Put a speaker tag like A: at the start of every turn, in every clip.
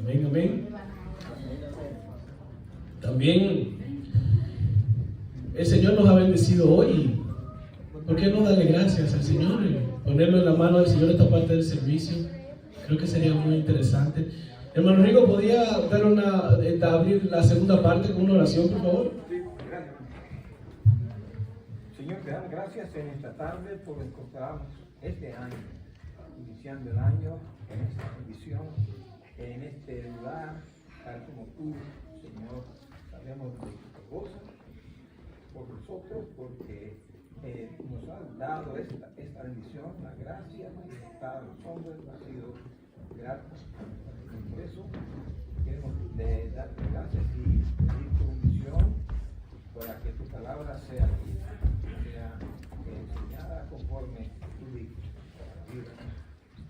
A: Amén, amén. También el Señor nos ha bendecido hoy. ¿Por qué no darle gracias al Señor? Ponerlo en la mano del Señor esta parte del servicio. Creo que sería muy interesante. Hermano Rigo, ¿podría abrir la segunda parte con una oración, por favor?
B: Sí, gracias. Señor, te damos gracias en esta tarde por encontrarnos este año, iniciando el año en esta condición, en este lugar, tal como tú, Señor, sabemos de tu gozo por nosotros, porque nos has dado esta bendición, la gracia de estar a los hombres, ha sido gratis. Y por eso queremos darte gracias y pedir tu bendición para que tu palabra sea enseñada conforme tú dices. Ayuda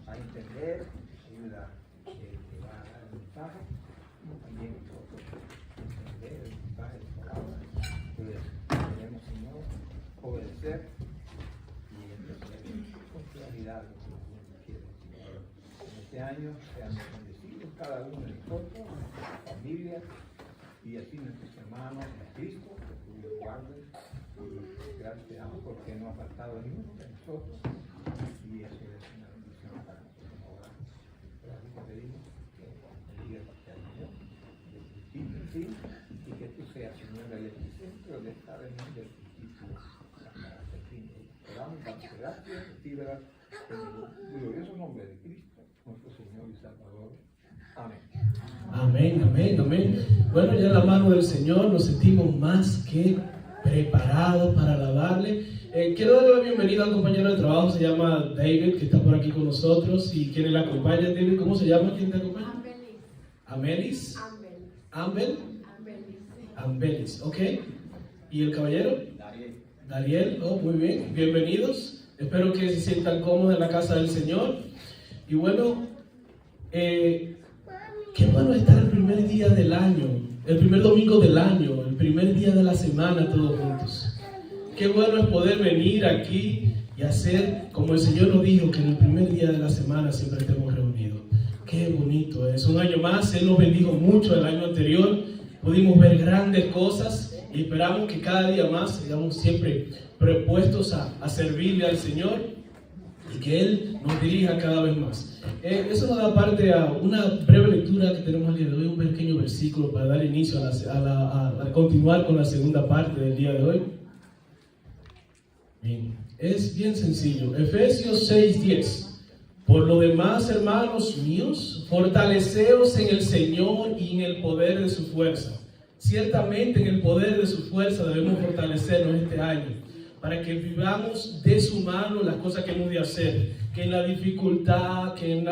B: a entender, ayuda que va a dar el mensaje, como también nosotros entender el mensaje de tu palabra. Pues queremos, Señor, obedecer y entender con claridad lo que tú quieres, Señor. En este año seamos bendecidos cada uno de nosotros, nuestras familias y así nuestros hermanos en Cristo, que tú los guardes. Y gracias te damos porque no ha faltado ninguno de nosotros y eso es una bendición para nosotros ahora. Gracias te pedimos que bendigas a Señor, de tu Espíritu en sí, y que tú seas, Señor, el epicentro de esta reunión del Espíritu hasta el fin. Te damos gracias y verdad en el glorioso nombre de Cristo, nuestro Señor y Salvador. Amén.
A: Amén, amén, amén. Bueno, ya en la mano del Señor nos sentimos más que preparados para alabarle. Quiero darle la bienvenida al compañero de trabajo, se llama David, que está por aquí con nosotros. Y quien le acompaña, David, ¿cómo se llama? ¿Quién te acompaña? Amelis. Ambelis. Ambelis, ok. ¿Y el caballero? Dariel, oh, muy bien, bienvenidos. Espero que se sientan cómodos en la casa del Señor. Y bueno, qué bueno estar el primer día del año, el primer domingo del año, el primer día de la semana todos juntos. Qué bueno es poder venir aquí y hacer como el Señor nos dijo, que en el primer día de la semana siempre estemos reunidos. Qué bonito es, un año más, Él nos bendijo mucho el año anterior, pudimos ver grandes cosas y esperamos que cada día más sigamos siempre propuestos a servirle al Señor y que Él nos dirija cada vez más. Eso nos da parte a una breve lectura que tenemos el día de hoy, un pequeño versículo para dar inicio a continuar con la segunda parte del día de hoy. Bien, es bien sencillo. Efesios 6:10. Por lo demás, hermanos míos, fortaleceos en el Señor y en el poder de su fuerza. Ciertamente en el poder de su fuerza debemos fortalecernos este año, para que vivamos de su mano las cosas que hemos de hacer, que en la dificultad, que en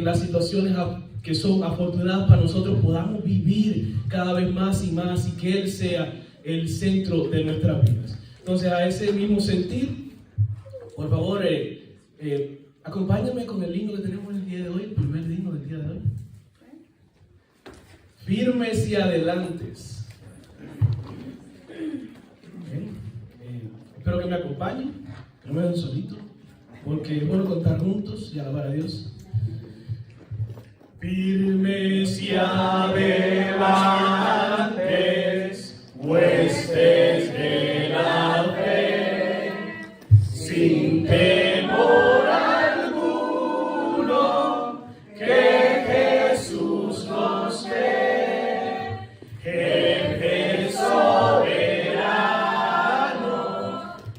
A: las situaciones que son afortunadas para nosotros podamos vivir cada vez más y más y que Él sea el centro de nuestras vidas. Entonces, a ese mismo sentir, por favor, acompáñame con el himno que tenemos el día de hoy, el primer himno del día de hoy. Firmes y adelantes. Espero que me acompañen, que no me den solito, porque es bueno contar juntos y alabar a Dios. Firmes y adelantes, huestes de la fe, sin temor alguno, que Jesús nos ve, jefe soberano,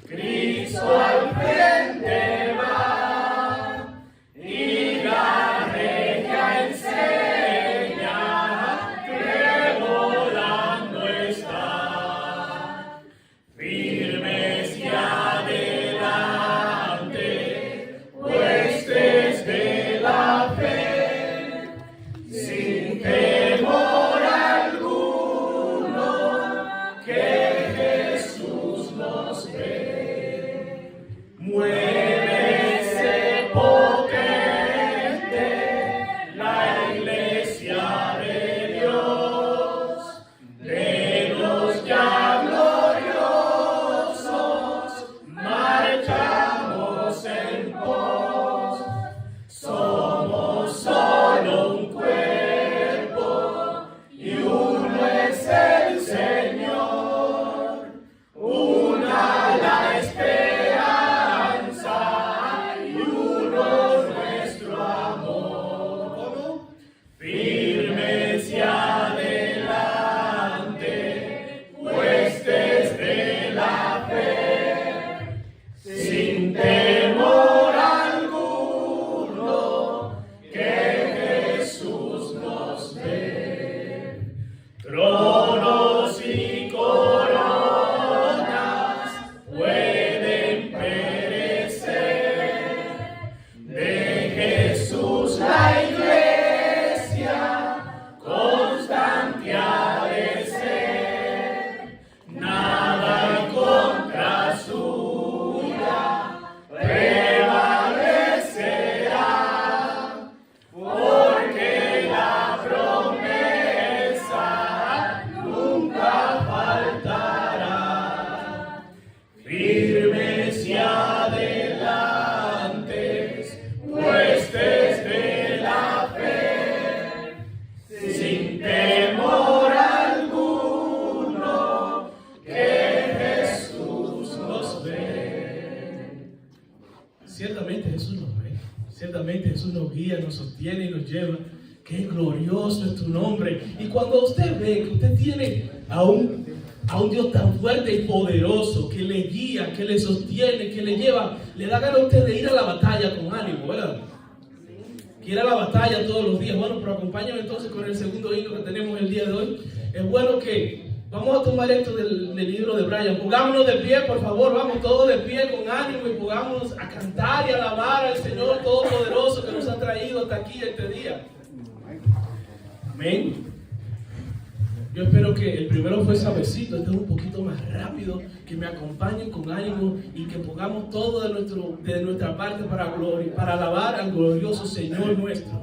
A: Cristo al frente va, y la regia enseña que sostiene y nos lleva. Qué glorioso es tu nombre. Y cuando usted ve que usted tiene a un Dios tan fuerte y poderoso que le guía, que le sostiene, que le lleva, le da ganas a usted de ir a la batalla con ánimo, ¿verdad? Que ir a la batalla todos los días. Bueno, pero acompáñame entonces con el segundo himno que tenemos el día de hoy. Es bueno que vamos a tomar esto del libro de Brian. Pongámonos de pie, por favor. Vamos todos de pie con ánimo y pongámonos a cantar y alabar al Señor Todopoderoso que nos ha traído hasta aquí este día. Amén. Yo espero que el primero fue suavecito, este es un poquito más rápido, que me acompañen con ánimo y que pongamos todo de nuestra parte para alabar al glorioso Señor nuestro.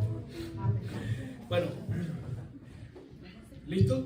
A: Bueno, ¿listo?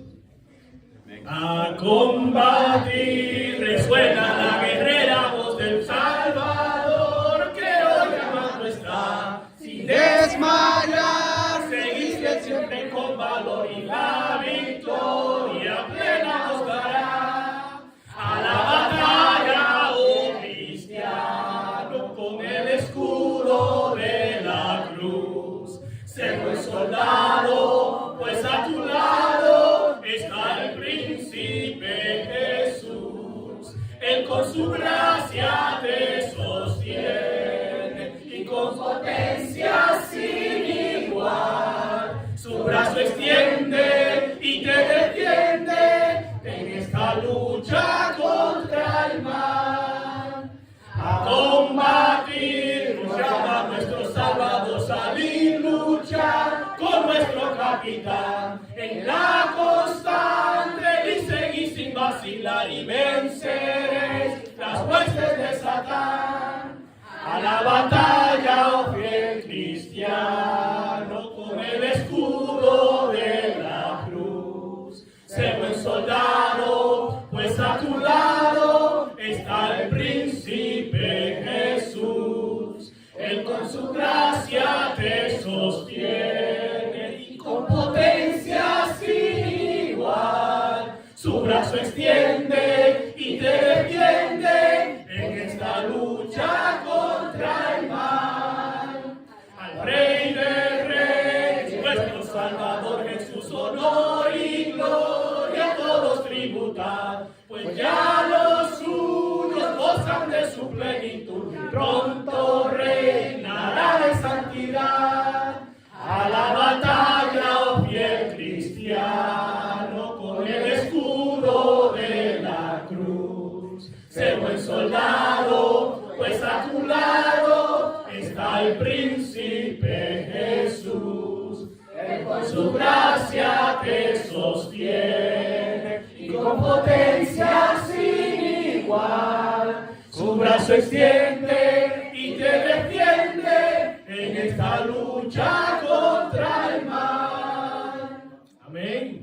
A: A combatir resuena la guerrera voz del Salvador que hoy llamando está sin desmayar, seguirle siempre con valor y la victoria plena nos dará. A la batalla, oh cristiano, con el escudo de la cruz, sé buen soldado, pues a tu lado está el príncipe Jesús. Él con su gracia te sostiene y con potencia sin igual su brazo extiende y te defiende en esta lucha contra el mal. A combatir nos llama nuestro Salvador, salir luchar con nuestro capitán en la constante y seguir sin vacilar y venceréis las huestes de Satán. A la batalla, oh fiel cristiano, con el escudo de la cruz, sé buen soldado, pues a tu lado está el príncipe Jesús. Él con su gracia te sostiene y con potencia sin igual su brazo extiende y te defiende en esta lucha contra el mal. Al Rey de Reyes, nuestro Salvador Jesús, honor y gloria a todos tributar, pues ya los suyos gozan de su plenitud y pronto reinará en santidad. A la batalla, oh fiel cristiano, con el escudo de la cruz, sé buen soldado, pues a tu lado está el príncipe Jesús. Él con su gracia te sostiene y con potencia sin igual su brazo extiende y te defiende en esta lucha contra el mal. Amén.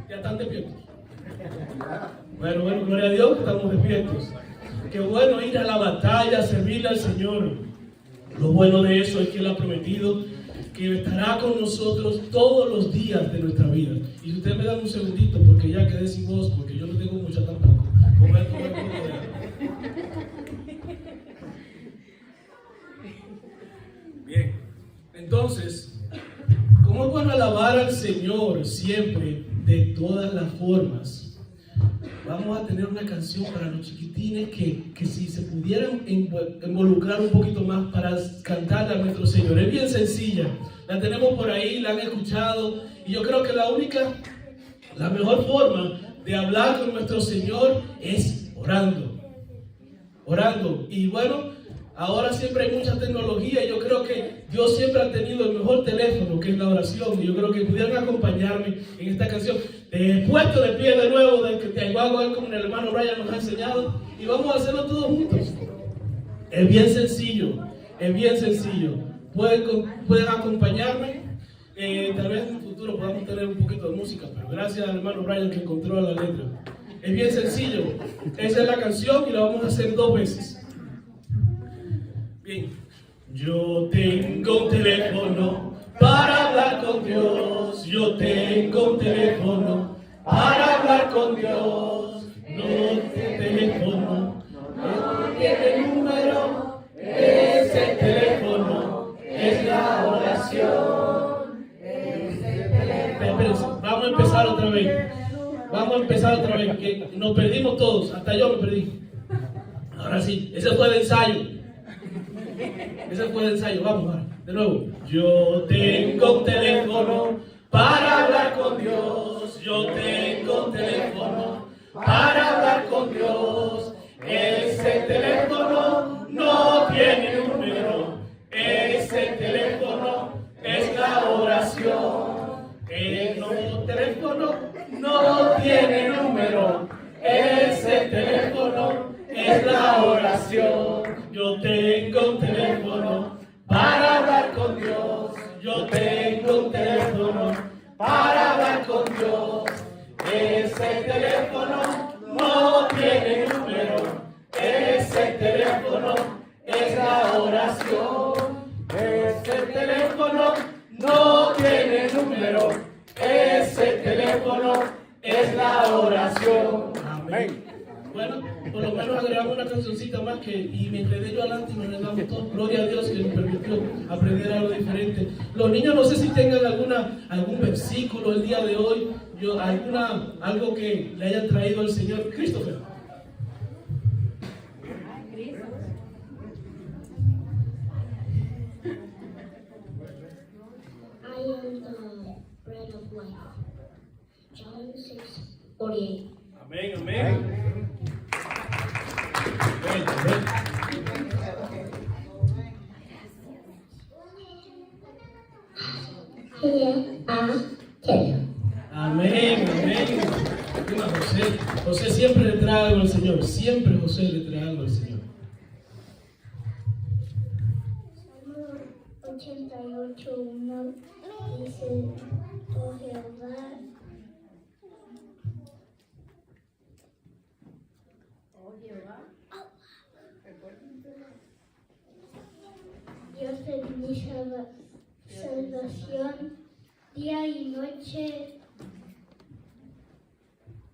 A: Ya están despiertos. Bueno, gloria a Dios que estamos despiertos. Qué bueno ir a la batalla, servirle al Señor. Lo bueno de eso es que Él ha prometido que estará con nosotros todos los días de nuestra vida. Y si ustedes me dan un segundito, porque ya quedé sin voz, porque yo no tengo mucha tampoco. Bien, entonces, ¿cómo es bueno alabar al Señor siempre, de todas las formas? Vamos a tener una canción para los chiquitines que si se pudieran involucrar un poquito más para cantarle a nuestro Señor. Es bien sencilla, la tenemos por ahí, la han escuchado, y yo creo que la mejor forma de hablar con nuestro Señor es orando. Y bueno, ahora siempre hay mucha tecnología y yo creo que Dios siempre ha tenido el mejor teléfono, que es la oración. Y yo creo que pudieran acompañarme en esta canción. Puesto de pie de nuevo, de que te hago como el hermano Brian nos ha enseñado. Y vamos a hacerlo todos juntos. Es bien sencillo. Pueden acompañarme. Tal vez en un futuro podamos tener un poquito de música, pero gracias al hermano Brian que encontró la letra. Es bien sencillo. Esa es la canción y la vamos a hacer 2 veces. Bien. Yo tengo un teléfono para hablar con Dios. Yo tengo un teléfono para hablar con Dios. No teléfono, no tiene número. Ese teléfono es la oración. espérense, vamos a empezar otra vez. Vamos a empezar otra vez, que nos perdimos todos, hasta yo me perdí. Ahora sí, ese fue de ensayo. Vamos ahora, de nuevo. Yo tengo un teléfono para hablar con Dios. Yo tengo un teléfono para hablar con Dios. Ese teléfono no tiene número. Ese teléfono es la oración. El nuevo teléfono no tiene número. Ese teléfono es la oración. Yo tengo un teléfono para hablar con Dios. Yo tengo un teléfono para hablar con Dios. Ese teléfono no tiene número. Ese teléfono es la oración. Ese teléfono no tiene número. Ese teléfono es la oración. Amén. Bueno, por lo menos agregamos una cancioncita más y me enredé yo adelante y me enredamos todos. Gloria a Dios que nos permitió aprender algo diferente. Los niños no sé si tengan algún versículo el día de hoy, algo que le haya traído el Señor. Christopher.
C: I am the bread of life. John 6:48.
A: Amén, amén. Amén, amén. José siempre le trae algo al Señor. Siempre José le trae algo al Señor.
C: Salmo 88:1 dice: Oh Jehová, Dios de mi salvación, día y noche.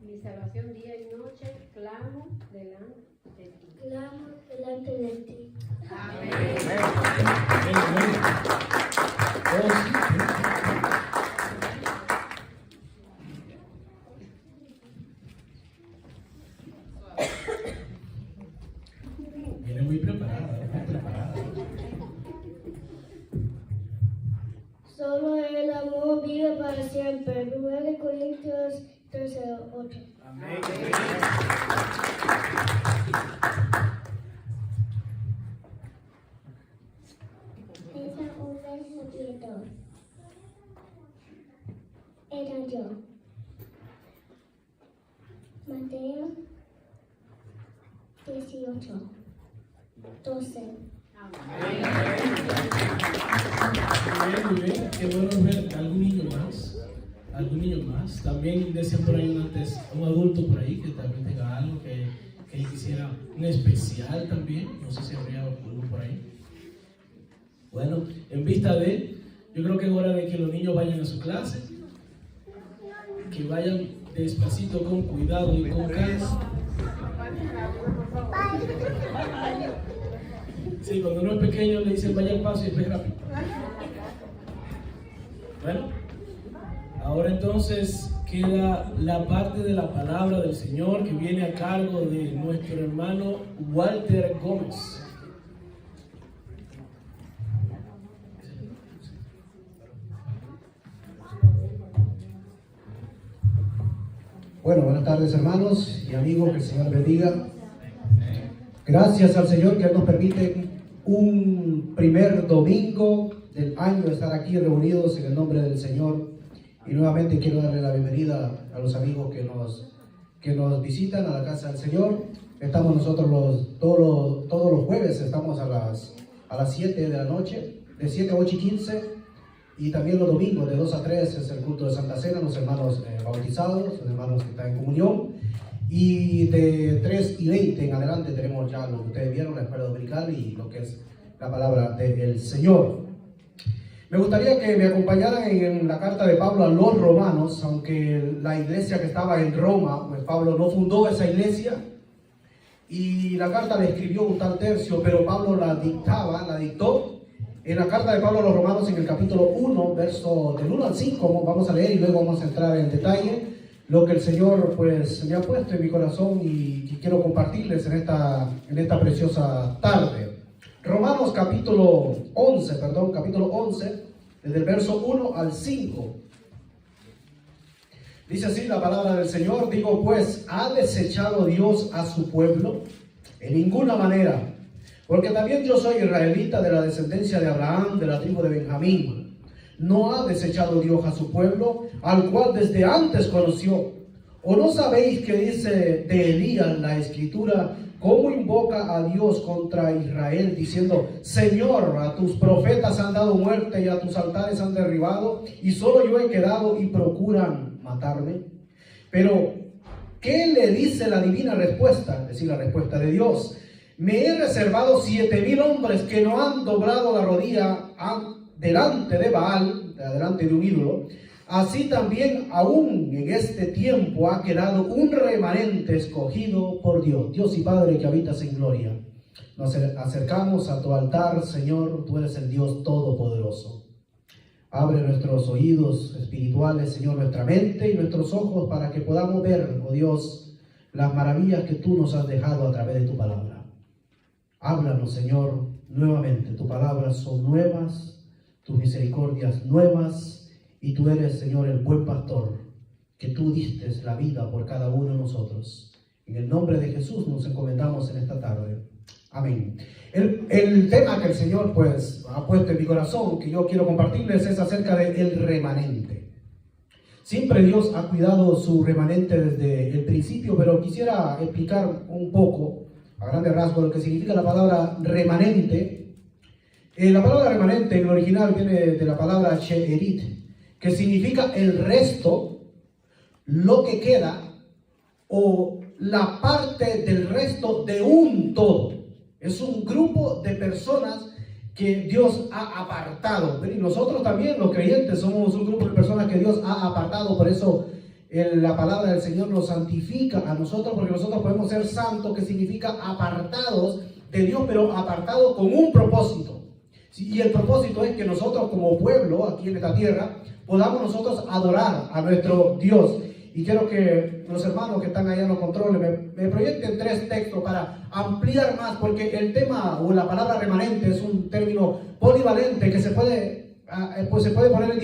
D: Mi salvación día y noche, clamo delante de ti.
C: Clamo delante de ti.
D: Amén.
A: Viene muy preparada,
C: Solo el amor vive para siempre. 9 Corintios 13:8.
A: Amén.
C: Esa oveja quieto. Era yo. Mateo 18:12.
A: Muy bien. Qué bueno ver algún niño más. También decían por ahí un adulto por ahí que también tenga algo que quisiera, un especial también. No sé si habría algo por ahí. Bueno, en vista de, yo creo que es hora de que los niños vayan a su clase, que vayan despacito, con cuidado y con calma. Sí, cuando uno es pequeño le dicen vaya al paso y después rápido. Bueno, ahora entonces queda la parte de la palabra del Señor que viene a cargo de nuestro hermano Walter Gómez.
E: Bueno, buenas tardes hermanos y amigos, que el Señor bendiga. Gracias al Señor que nos permite un primer domingo del año estar aquí reunidos en el nombre del Señor. Y nuevamente quiero darle la bienvenida a los amigos que nos visitan a la casa del Señor. Estamos nosotros todos los jueves, estamos a las 7 de la noche, de 7 a 8 y 15. Y también los domingos de 2 a 3 es el culto de Santa Cena, los hermanos bautizados, los hermanos que están en comunión. Y de 3 y 20 en adelante tenemos ya lo que ustedes vieron, la escuela dominical y lo que es la palabra del Señor. Me gustaría que me acompañaran en la carta de Pablo a los romanos, aunque la iglesia que estaba en Roma, pues Pablo no fundó esa iglesia. Y la carta la escribió un tal Tercio, pero Pablo la dictó. en la carta de Pablo a los Romanos, en el capítulo 1, verso del 1 al 5, vamos a leer y luego vamos a entrar en detalle lo que el Señor pues me ha puesto en mi corazón y quiero compartirles en esta preciosa tarde. Romanos capítulo 11, desde el verso 1 al 5. Dice así la palabra del Señor: digo pues, ¿ha desechado Dios a su pueblo? En ninguna manera. Porque también yo soy israelita de la descendencia de Abraham, de la tribu de Benjamín. ¿No ha desechado Dios a su pueblo, al cual desde antes conoció? ¿O no sabéis que dice de Elías la Escritura, cómo invoca a Dios contra Israel, diciendo: Señor, a tus profetas han dado muerte y a tus altares han derribado, y solo yo he quedado y procuran matarme? Pero, ¿qué le dice la divina respuesta? Es decir, la respuesta de Dios: me he reservado 7,000 hombres que no han doblado la rodilla delante de Baal, delante de un ídolo. Así también aún en este tiempo ha quedado un remanente escogido por Dios. Dios y Padre que habitas en gloria, nos acercamos a tu altar, Señor. Tú eres el Dios todopoderoso. Abre nuestros oídos espirituales, Señor, nuestra mente y nuestros ojos, para que podamos ver, oh Dios, las maravillas que tú nos has dejado a través de tu palabra. Háblanos, Señor, nuevamente. Tus palabras son nuevas, tus misericordias nuevas, y tú eres, Señor, el buen pastor, que tú diste la vida por cada uno de nosotros. En el nombre de Jesús nos encomendamos en esta tarde. Amén. El tema que el Señor pues ha puesto en mi corazón, que yo quiero compartirles, es acerca del remanente. Siempre Dios ha cuidado su remanente desde el principio, pero quisiera explicar un poco, a grandes rasgos, lo que significa la palabra remanente. La palabra remanente en el original viene de la palabra she'erit, que significa el resto, lo que queda, o la parte del resto de un todo. Es un grupo de personas que Dios ha apartado. Y nosotros también, los creyentes, somos un grupo de personas que Dios ha apartado. Por eso la palabra del Señor nos santifica a nosotros, porque nosotros podemos ser santos, que significa apartados de Dios, pero apartados con un propósito. Y el propósito es que nosotros como pueblo aquí en esta tierra podamos nosotros adorar a nuestro Dios. Y quiero que los hermanos que están allá en los controles me proyecten 3 textos para ampliar más, porque el tema o la palabra remanente es un término polivalente que se puede poner en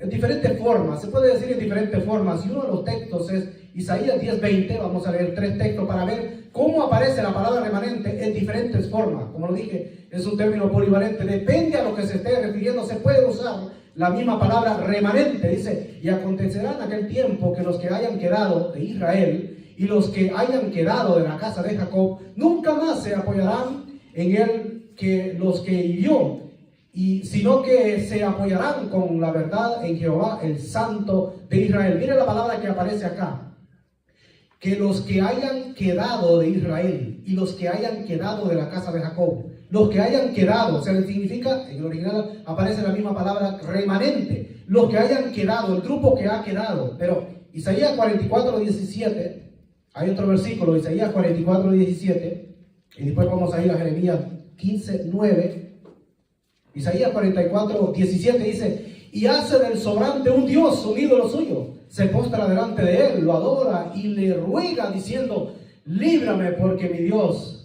E: diferentes formas, se puede decir en diferentes formas. Y uno de los textos es Isaías 10:20. Vamos a leer 3 textos para ver cómo aparece la palabra remanente en diferentes formas. Como lo dije, es un término polivalente, depende a lo que se esté refiriendo, se puede usar la misma palabra remanente. Dice: y acontecerá en aquel tiempo que los que hayan quedado de Israel y los que hayan quedado de la casa de Jacob nunca más se apoyarán en él que los que hirió, sino que se apoyarán con la verdad en Jehová, el Santo de Israel. Mire la palabra que aparece acá: que los que hayan quedado de Israel y los que hayan quedado de la casa de Jacob. Los que hayan quedado, o sea, significa, en el original aparece la misma palabra remanente. Los que hayan quedado, el grupo que ha quedado. Pero Isaías 44:17, hay otro versículo, Isaías 44:17, y después vamos a ir a Jeremías 15:9. Isaías 44:17 dice: y hace del sobrante un Dios, un ídolo suyo. Se postra delante de él, lo adora y le ruega diciendo: líbrame, porque mi Dios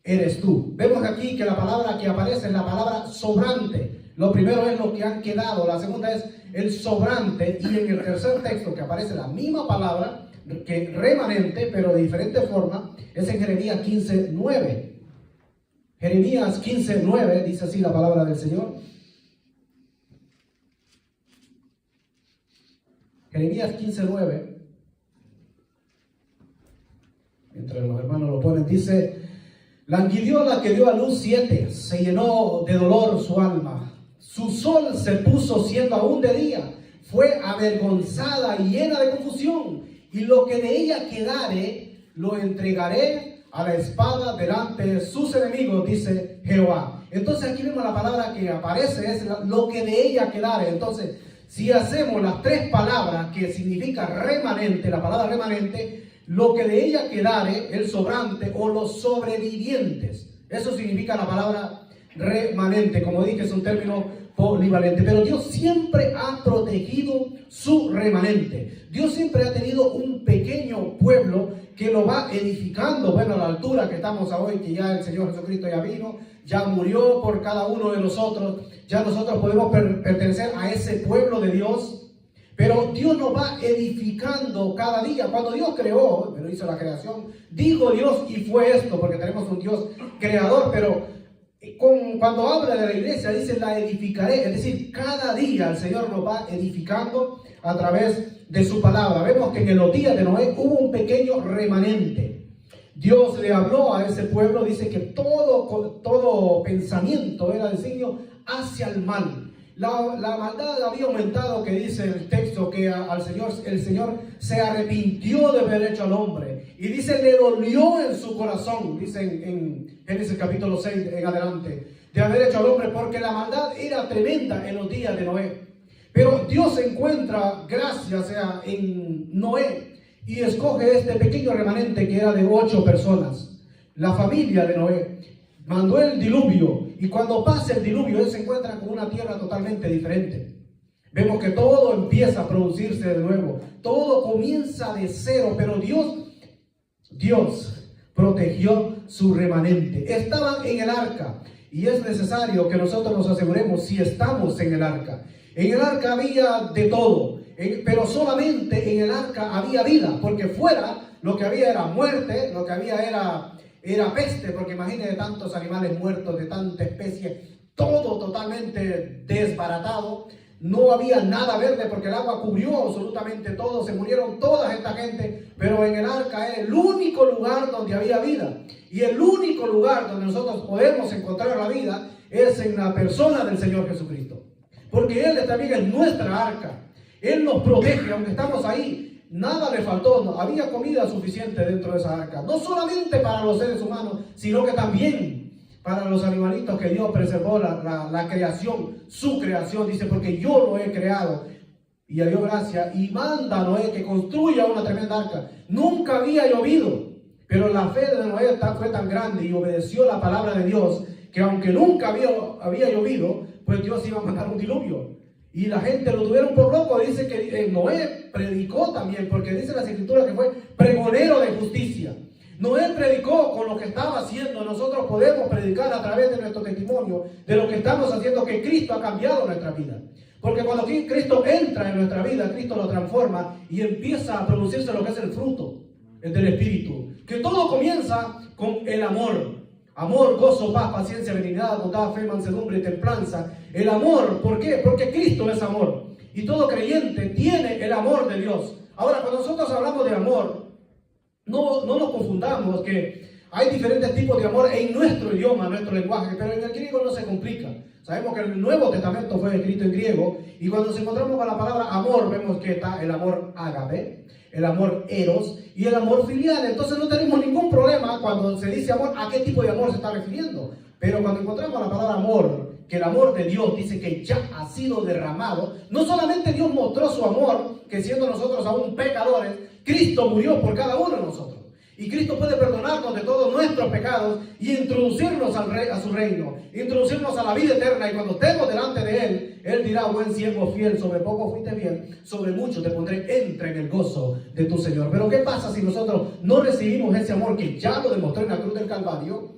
E: eres tú. Vemos aquí que la palabra que aparece es la palabra sobrante. Lo primero es lo que han quedado, la segunda es el sobrante, y en el tercer texto que aparece la misma palabra que remanente, pero de diferente forma, es en Jeremías 15:9. Jeremías 15:9 dice así la palabra del Señor. Jeremías 15:9. Mientras los hermanos lo ponen, dice: languidió la que dio a luz 7, se llenó de dolor su alma. Su sol se puso siendo aún de día, fue avergonzada y llena de confusión. Y lo que de ella quedare, lo entregaré a la espada delante de sus enemigos, dice Jehová. Entonces aquí vemos la palabra que aparece, es lo que de ella quedare. Entonces, si hacemos las 3 palabras que significa remanente, la palabra remanente, lo que de ella quedare, el sobrante o los sobrevivientes. Eso significa la palabra remanente. Como dije, es un término polivalente, pero Dios siempre ha protegido su remanente. Dios siempre ha tenido un pequeño pueblo que lo va edificando. Bueno, a la altura que estamos hoy, que ya el Señor Jesucristo ya vino, ya murió por cada uno de nosotros, ya nosotros podemos pertenecer a ese pueblo de Dios. Pero Dios nos va edificando cada día. Cuando Dios creó, pero hizo la creación, dijo Dios y fue esto, porque tenemos un Dios creador, pero cuando habla de la iglesia dice la edificaré, es decir, cada día el Señor nos va edificando a través de su palabra. Vemos que en los días de Noé hubo un pequeño remanente. Dios le habló a ese pueblo, dice que todo pensamiento era designio hacia el mal. La maldad había aumentado, que dice el texto que el Señor se arrepintió de haber hecho al hombre. Y dice, le dolió en su corazón, dice en Génesis capítulo 6 en adelante, de haber hecho al hombre, porque la maldad era tremenda en los días de Noé. Pero Dios encuentra gracia, en Noé, y escoge este pequeño remanente que era de 8 personas, la familia de Noé. Mandó el diluvio, y cuando pasa el diluvio, él se encuentra con una tierra totalmente diferente. Vemos que todo empieza a producirse de nuevo, todo comienza de cero, pero Dios protegió su remanente. Estaban en el arca, y es necesario que nosotros nos aseguremos si estamos en el arca. En el arca había de todo, pero solamente en el arca había vida, porque fuera lo que había era muerte, lo que había era peste, porque imagínense tantos animales muertos de tanta especie, todo totalmente desbaratado. No había nada verde porque el agua cubrió absolutamente todo, se murieron toda esta gente, pero en el arca era el único lugar donde había vida. Y el único lugar donde nosotros podemos encontrar la vida es en la persona del Señor Jesucristo, porque Él también es nuestra arca. Él nos protege, aunque estamos ahí. Nada le faltó, no, había comida suficiente dentro de esa arca, no solamente para los seres humanos, sino que también para los animalitos que Dios preservó la creación, su creación. Dice, porque yo lo he creado, y le dio gracia, y manda a Noé que construya una tremenda arca. Nunca había llovido, pero la fe de Noé fue tan grande y obedeció la palabra de Dios, que aunque nunca había llovido, pues Dios iba a mandar un diluvio. Y la gente lo tuvieron por loco. Dice que Noé predicó también, porque dice las escrituras que fue pregonero de justicia. Noé predicó con lo que estaba haciendo. Nosotros podemos predicar a través de nuestro testimonio, de lo que estamos haciendo, que Cristo ha cambiado nuestra vida. Porque cuando Cristo entra en nuestra vida, Cristo lo transforma y empieza a producirse lo que es el fruto del Espíritu. Que todo comienza con el amor. Amor, gozo, paz, paciencia, benignidad, bondad, fe, mansedumbre y templanza. El amor, ¿por qué? Porque Cristo es amor. Y todo creyente tiene el amor de Dios. Ahora, cuando nosotros hablamos de amor, no nos confundamos, que hay diferentes tipos de amor en nuestro idioma, en nuestro lenguaje, pero en el griego no se complica. Sabemos que el Nuevo Testamento fue escrito en griego, y cuando nos encontramos con la palabra amor, vemos que está el amor ágape, el amor eros y el amor filial. Entonces no tenemos ningún problema cuando se dice amor, a qué tipo de amor se está refiriendo. Pero cuando encontramos la palabra amor, que el amor de Dios dice que ya ha sido derramado, no solamente Dios mostró su amor, que siendo nosotros aún pecadores, Cristo murió por cada uno de nosotros. Y Cristo puede perdonarnos de todos nuestros pecados y introducirnos a su reino, introducirnos a la vida eterna. Y cuando estemos delante de Él, Él dirá, buen siervo fiel, sobre poco fuiste bien, sobre mucho te pondré, entra en el gozo de tu Señor. Pero ¿qué pasa si nosotros no recibimos ese amor que ya lo demostró en la cruz del Calvario?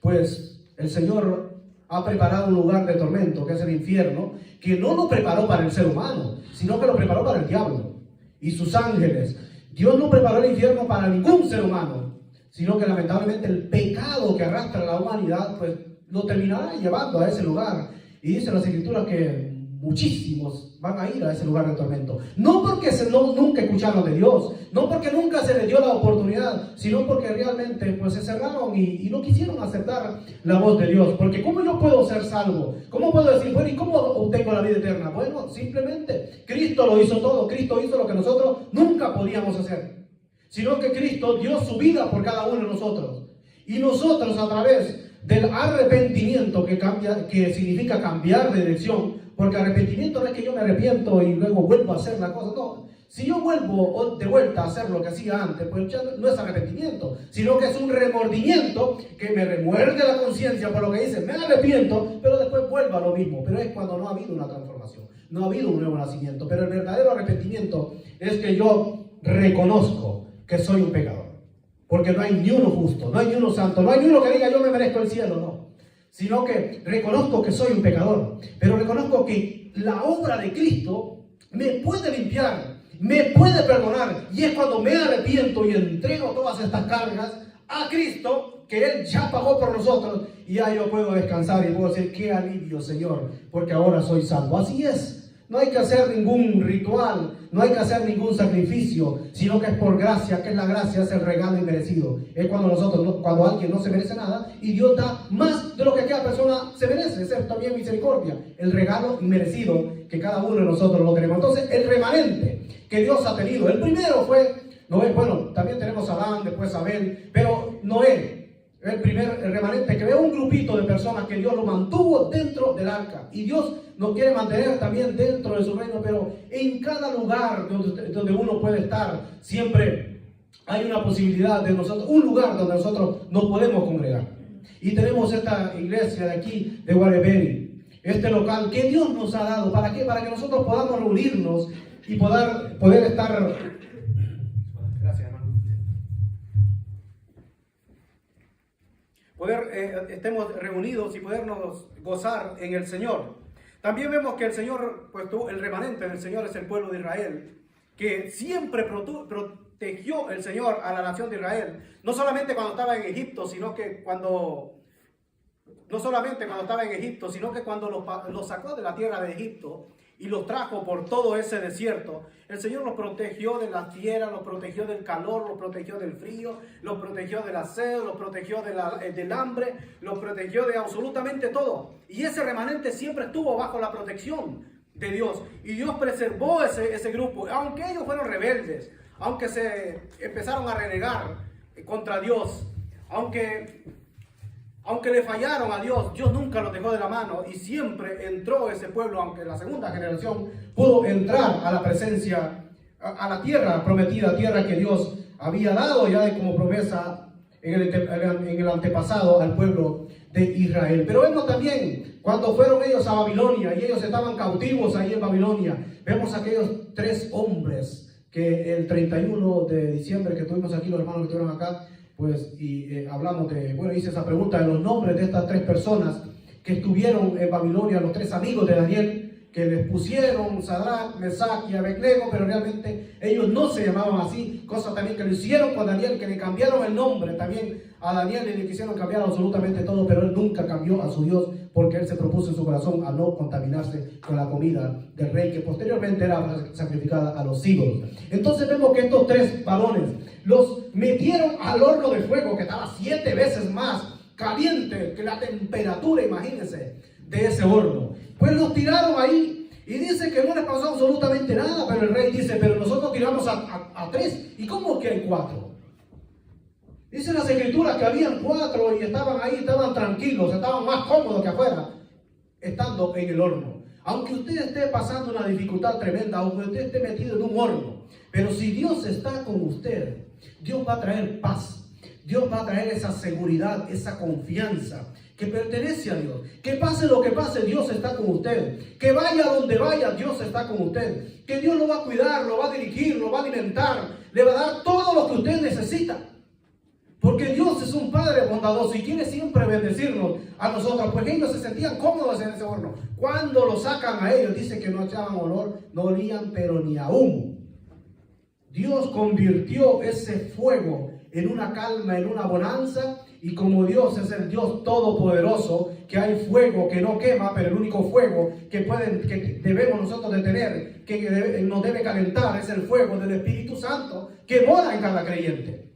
E: Pues el Señor ha preparado un lugar de tormento, que es el infierno, que no lo preparó para el ser humano, sino que lo preparó para el diablo y sus ángeles. Dios no preparó el infierno para ningún ser humano, sino que lamentablemente el pecado que arrastra la humanidad, pues lo terminará llevando a ese lugar. Y dice las escrituras que muchísimos van a ir a ese lugar de tormento. No porque nunca escucharon de Dios, no porque nunca se les dio la oportunidad, sino porque realmente pues se cerraron y no quisieron aceptar la voz de Dios. Porque ¿cómo yo puedo ser salvo? ¿Cómo puedo decir, bueno, ¿y cómo obtengo la vida eterna? Bueno, simplemente Cristo lo hizo todo. Cristo hizo lo que nosotros nunca podíamos hacer, sino que Cristo dio su vida por cada uno de nosotros. Y nosotros, a través del arrepentimiento, que significa cambiar de dirección, porque arrepentimiento no es que yo me arrepiento y luego vuelvo a hacer la cosa, no, Si yo vuelvo de vuelta a hacer lo que hacía antes, pues ya no es arrepentimiento, sino que es un remordimiento que me remuerde la conciencia por lo que dice, me arrepiento, pero después vuelvo a lo mismo. Pero es cuando no ha habido una transformación, no ha habido un nuevo nacimiento. Pero el verdadero arrepentimiento es que yo reconozco que soy un pecador. Porque no hay ni uno justo, no hay ni uno santo, no hay ni uno que diga yo me merezco el cielo, no. Sino que reconozco que soy un pecador, pero reconozco que la obra de Cristo me puede limpiar, me puede perdonar, y es cuando me arrepiento y entrego todas estas cargas a Cristo, que Él ya pagó por nosotros, y ya yo puedo descansar y puedo decir, qué alivio, Señor, porque ahora soy salvo. Así es, no hay que hacer ningún ritual, no hay que hacer ningún sacrificio, sino que es por gracia, que es la gracia, es el regalo inmerecido. Es cuando alguien no se merece nada, y Dios da más de lo que aquella persona se merece. Es también misericordia, el regalo inmerecido que cada uno de nosotros lo tenemos. Entonces, el remanente que Dios ha tenido, el primero fue Noé. Bueno, también tenemos a Adán, después a Abel, pero Noé, el remanente, que ve un grupito de personas que Dios lo mantuvo dentro del arca, y Dios nos quiere mantener también dentro de su reino, pero en cada lugar donde uno puede estar, siempre hay una posibilidad de nosotros, un lugar donde nosotros nos podemos congregar. Y tenemos esta iglesia de aquí, de Waterbury, este local que Dios nos ha dado. ¿Para qué? Para que nosotros podamos reunirnos y poder estar... Gracias, hermano. Estemos reunidos y podernos gozar en el Señor. También vemos que el Señor, pues el remanente del Señor es el pueblo de Israel, que siempre protegió el Señor a la nación de Israel, no solamente cuando estaba en Egipto, sino que cuando los sacó de la tierra de Egipto y los trajo por todo ese desierto. El Señor los protegió de la fiera, los protegió del calor, los protegió del frío, los protegió de la sed, los protegió del hambre, los protegió de absolutamente todo. Y ese remanente siempre estuvo bajo la protección de Dios. Y Dios preservó ese grupo, aunque ellos fueron rebeldes, aunque se empezaron a renegar contra Dios, aunque le fallaron a Dios, Dios nunca los dejó de la mano, y siempre entró ese pueblo, aunque la segunda generación pudo entrar a la presencia, a la tierra prometida, tierra que Dios había dado ya como promesa en el antepasado al pueblo de Israel. Pero vemos también cuando fueron ellos a Babilonia y ellos estaban cautivos ahí en Babilonia, vemos aquellos 3 hombres que el 31 de diciembre que tuvimos aquí, los hermanos que estuvieron acá, pues, hablamos hice esa pregunta de los nombres de estas 3 personas que estuvieron en Babilonia, los 3 amigos de Daniel, que les pusieron Sadrach, Mesach y Abednego, pero realmente ellos no se llamaban así, cosa también que lo hicieron con Daniel, que le cambiaron el nombre también a Daniel y le quisieron cambiar absolutamente todo, pero él nunca cambió a su Dios, porque él se propuso en su corazón a no contaminarse con la comida del rey, que posteriormente era sacrificada a los ídolos. Entonces vemos que estos 3 varones los metieron al horno de fuego, que estaba 7 veces más caliente que la temperatura, imagínense, de ese horno. Pues los tiraron ahí, y dice que no les pasó absolutamente nada, pero el rey dice, pero nosotros tiramos a 3, ¿y cómo que hay 4? Dicen las escrituras que habían 4 y estaban ahí, estaban tranquilos, estaban más cómodos que afuera, estando en el horno. Aunque usted esté pasando una dificultad tremenda, aunque usted esté metido en un horno, pero si Dios está con usted, Dios va a traer paz, Dios va a traer esa seguridad, esa confianza que pertenece a Dios. Que pase lo que pase, Dios está con usted. Que vaya donde vaya, Dios está con usted. Que Dios lo va a cuidar, lo va a dirigir, lo va a alimentar, le va a dar todo lo que usted necesita. Porque Dios es un Padre bondadoso y quiere siempre bendecirnos a nosotros. Pues ellos se sentían cómodos en ese horno. Cuando lo sacan a ellos, dice que no echaban olor, no olían, pero ni a humo. Dios convirtió ese fuego en una calma, en una bonanza. Y como Dios es el Dios todopoderoso, que hay fuego que no quema, pero el único fuego que debemos nosotros de tener, que nos debe calentar, es el fuego del Espíritu Santo que mora en cada creyente.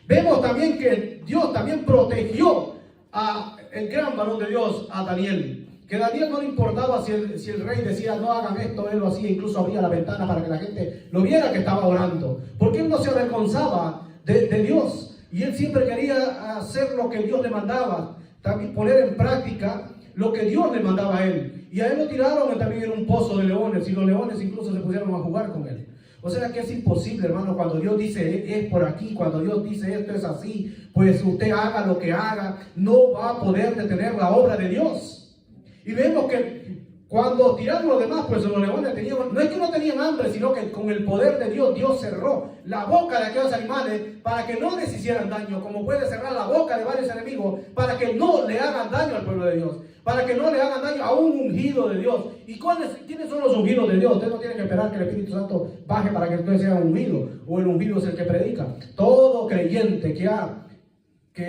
E: Vemos también que Dios también protegió a el gran varón de Dios, a Daniel. Que a Daniel no le importaba si el rey decía no hagan esto, él lo hacía, incluso abría la ventana para que la gente lo viera que estaba orando. Porque él no se avergonzaba de Dios. Y él siempre quería hacer lo que Dios le mandaba, también poner en práctica lo que Dios le mandaba a él. Y a él lo tiraron también en un pozo de leones, y los leones incluso se pusieron a jugar con él. O sea que es imposible, hermano, cuando Dios dice es por aquí, cuando Dios dice esto es así, pues usted haga lo que haga, no va a poder detener la obra de Dios. Y vemos que cuando tiraron los demás, pues los leones tenían, no es que no tenían hambre, sino que con el poder de Dios, Dios cerró la boca de aquellos animales para que no les hicieran daño, como puede cerrar la boca de varios enemigos, para que no le hagan daño al pueblo de Dios, para que no le hagan daño a un ungido de Dios. ¿Y quiénes son los ungidos de Dios? Usted no tiene que esperar que el Espíritu Santo baje para que usted sea ungido, o el ungido es el que predica. Todo creyente que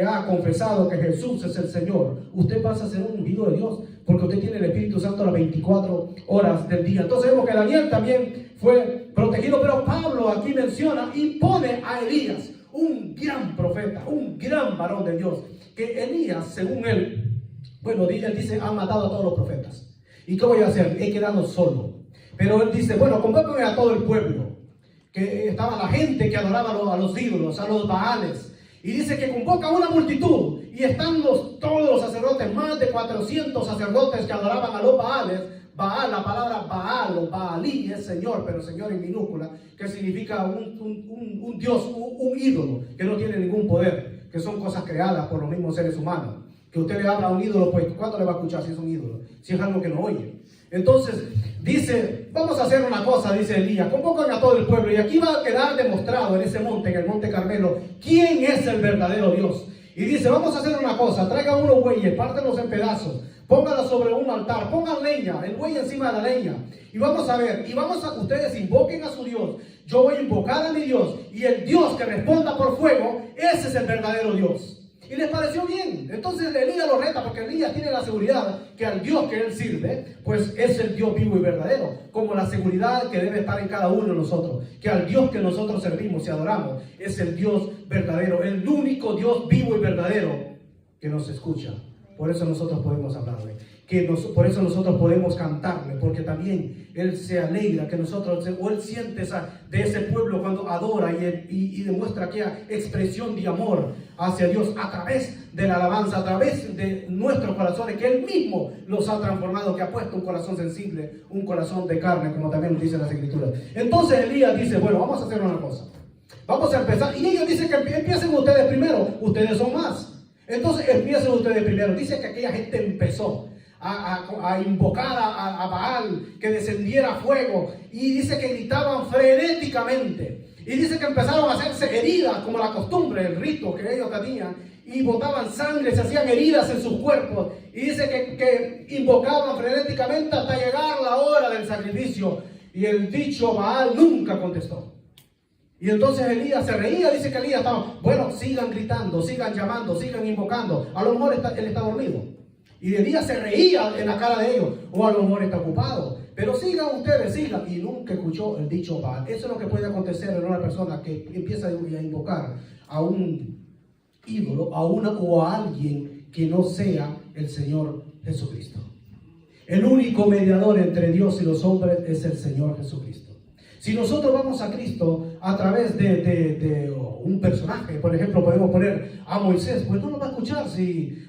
E: ha confesado que Jesús es el Señor, usted pasa a ser un ungido de Dios, porque usted tiene el Espíritu Santo las 24 horas del día. Entonces vemos que Daniel también fue protegido, pero Pablo aquí menciona y pone a Elías, un gran profeta, un gran varón de Dios, que Elías, según él, bueno, él dice, han matado a todos los profetas. ¿Y qué voy a hacer? He quedado solo. Pero él dice, bueno, convóquenme a todo el pueblo, que estaba la gente que adoraba a los ídolos, a los baales. Y dice que convoca a una multitud y están todos los sacerdotes, más de 400 sacerdotes que adoraban a los Baales. Baal, la palabra Baal o Baalí es Señor, pero Señor en minúscula, que significa un Dios, un ídolo que no tiene ningún poder, que son cosas creadas por los mismos seres humanos. Que usted le habla a un ídolo, pues ¿cuándo le va a escuchar si es un ídolo? Si es algo que no oye. Entonces dice, vamos a hacer una cosa, dice Elías, convocan a todo el pueblo y aquí va a quedar demostrado en ese monte, en el monte Carmelo, quién es el verdadero Dios. Y dice, vamos a hacer una cosa, traigan unos bueyes, pártenlos en pedazos, pónganlos sobre un altar, pongan leña, el buey encima de la leña, y vamos a ver, ustedes invoquen a su Dios, yo voy a invocar a mi Dios, y el Dios que responda por fuego, ese es el verdadero Dios. Y les pareció bien. Entonces Elías lo reta, porque Elías tiene la seguridad que al Dios que él sirve, pues es el Dios vivo y verdadero, como la seguridad que debe estar en cada uno de nosotros, que al Dios que nosotros servimos y adoramos es el Dios verdadero, el único Dios vivo y verdadero que nos escucha. Por eso nosotros podemos hablarle, por eso nosotros podemos cantarle, porque también Él se alegra que nosotros, o Él siente de ese pueblo cuando adora y demuestra aquella expresión de amor hacia Dios a través de la alabanza, a través de nuestros corazones, que Él mismo los ha transformado, que ha puesto un corazón sensible, un corazón de carne, como también nos dicen las Escrituras. Entonces Elías dice, bueno, vamos a hacer una cosa, vamos a empezar, y ellos dicen que empiecen ustedes primero, ustedes son más. Entonces empiecen ustedes primero. Dice que aquella gente empezó a invocar a Baal, que descendiera fuego, y dice que gritaban frenéticamente, y dice que empezaron a hacerse heridas como la costumbre, el rito que ellos tenían, y botaban sangre, se hacían heridas en sus cuerpos, y dice que invocaban frenéticamente hasta llegar la hora del sacrificio, y el dicho Baal nunca contestó. Y entonces Elías se reía, dice que Elías estaba, bueno, sigan gritando, sigan llamando, sigan invocando. A lo mejor él está dormido. Y Elías se reía en la cara de ellos, o a lo mejor está ocupado. Pero sigan ustedes, sigan. Y nunca escuchó el dicho Baal. Eso es lo que puede acontecer en una persona que empieza a invocar a un ídolo, o a alguien que no sea el Señor Jesucristo. El único mediador entre Dios y los hombres es el Señor Jesucristo. Si nosotros vamos a Cristo a través de un personaje, por ejemplo, podemos poner a Moisés, pues no nos va a escuchar,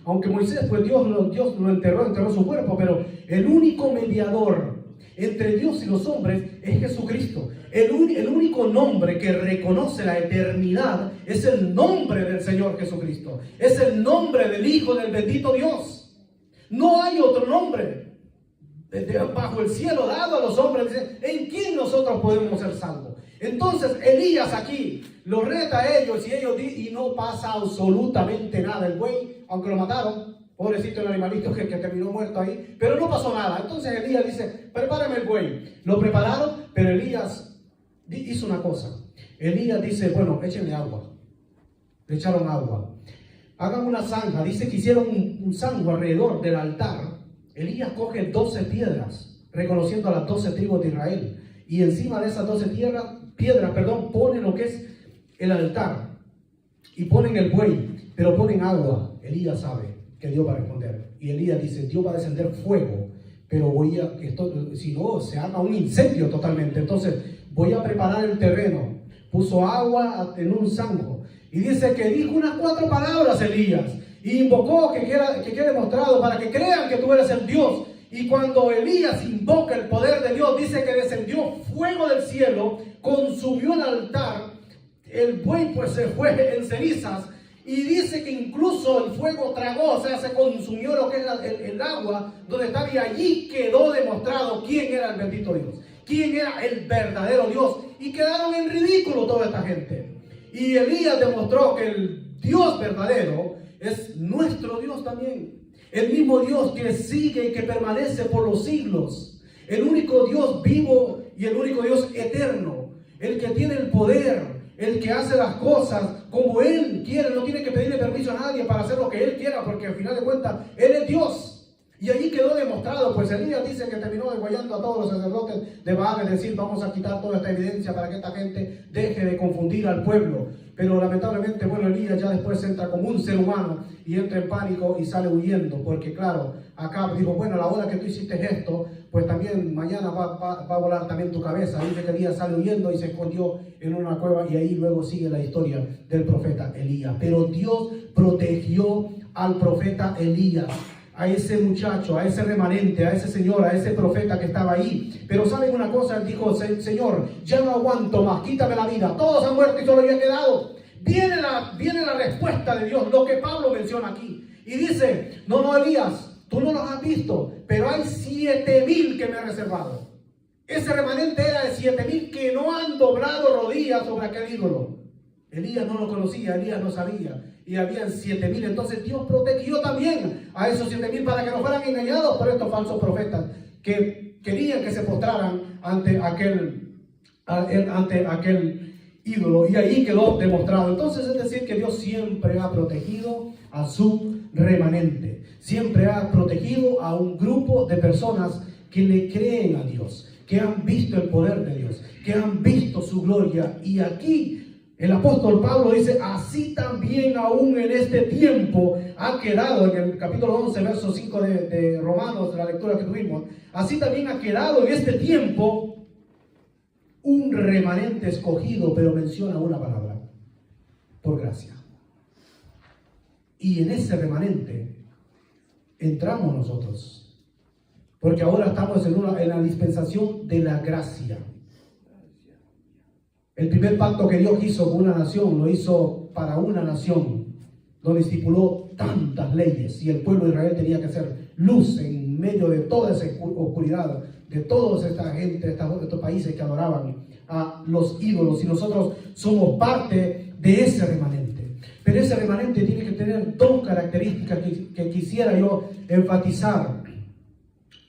E: aunque Moisés, pues Dios lo enterró su cuerpo, pero el único mediador entre Dios y los hombres es Jesucristo. El único nombre que reconoce la eternidad es el nombre del Señor Jesucristo, es el nombre del Hijo del bendito Dios. No hay otro nombre bajo el cielo dado a los hombres, ¿en quién nosotros podemos ser salvos? Entonces Elías aquí los reta a ellos, y no pasa absolutamente nada. El buey, aunque lo mataron, pobrecito el animalito que terminó muerto ahí, pero no pasó nada. Entonces Elías dice, prepárame el buey. Lo prepararon, pero Elías hizo una cosa. Elías dice, bueno, échenle agua. Le echaron agua. Hagan una zanja. Dice que hicieron un zanjo alrededor del altar. Elías coge 12 piedras, reconociendo a las 12 tribus de Israel, y encima de esas 12 piedras, pone lo que es el altar, y ponen el buey, pero ponen agua. Elías sabe que Dios va a responder, y Elías dice, Dios va a descender fuego, pero si no, se haga un incendio totalmente. Entonces voy a preparar el terreno. Puso agua en un zanjo, y dice que dijo unas 4 palabras Elías, y invocó que quede demostrado para que crean que tú eres el Dios Y cuando Elías invoca el poder de Dios, dice que descendió fuego del cielo, consumió el altar, el buey pues se fue en cenizas, y dice que incluso el fuego tragó, o sea, se consumió lo que es el agua donde estaba, y allí quedó demostrado quién era el bendito Dios, quién era el verdadero Dios, y quedaron en ridículo toda esta gente. Y Elías demostró que el Dios verdadero es nuestro Dios también. El mismo Dios que sigue y que permanece por los siglos. El único Dios vivo y el único Dios eterno. El que tiene el poder, el que hace las cosas como Él quiere. No tiene que pedirle permiso a nadie para hacer lo que Él quiera, porque al final de cuentas Él es Dios. Y allí quedó demostrado, pues Elías dice que terminó degollando a todos los sacerdotes de Baal, es decir, vamos a quitar toda esta evidencia para que esta gente deje de confundir al pueblo. Pero lamentablemente, bueno, Elías ya después entra como un ser humano y entra en pánico y sale huyendo, porque claro, acá dijo, bueno, a la hora que tú hiciste esto, pues también mañana va a volar también tu cabeza. Dice que Elías sale huyendo y se escondió en una cueva, y ahí luego sigue la historia del profeta Elías. Pero Dios protegió al profeta Elías, a ese muchacho, a ese remanente, a ese señor, a ese profeta que estaba ahí. Pero ¿saben una cosa? Él dijo, Señor, ya no aguanto más, quítame la vida. Todos han muerto y solo yo he quedado. Viene la respuesta de Dios, lo que Pablo menciona aquí. Y dice, no, Elías, tú no los has visto, pero hay 7,000 que me he reservado. Ese remanente era de 7,000 que no han doblado rodillas sobre aquel ídolo. Elías no lo conocía, Elías no sabía. Y habían 7,000. Entonces Dios protegió también a esos 7,000 para que no fueran engañados por estos falsos profetas que querían que se postraran ante aquel ídolo. Y ahí quedó demostrado. Entonces es decir que Dios siempre ha protegido a su remanente. Siempre ha protegido a un grupo de personas que le creen a Dios, que han visto el poder de Dios, que han visto su gloria. Y aquí el apóstol Pablo dice, así también aún en este tiempo ha quedado, en el capítulo 11, verso 5 de Romanos, de la lectura que tuvimos, así también ha quedado en este tiempo un remanente escogido, pero menciona una palabra, por gracia. Y en ese remanente entramos nosotros, porque ahora estamos en la dispensación de la gracia. El primer pacto que Dios hizo con una nación, lo hizo para una nación, donde estipuló tantas leyes, y el pueblo de Israel tenía que ser luz en medio de toda esa oscuridad, de toda esta gente, estos países que adoraban a los ídolos, y nosotros somos parte de ese remanente. Pero ese remanente tiene que tener dos características que quisiera yo enfatizar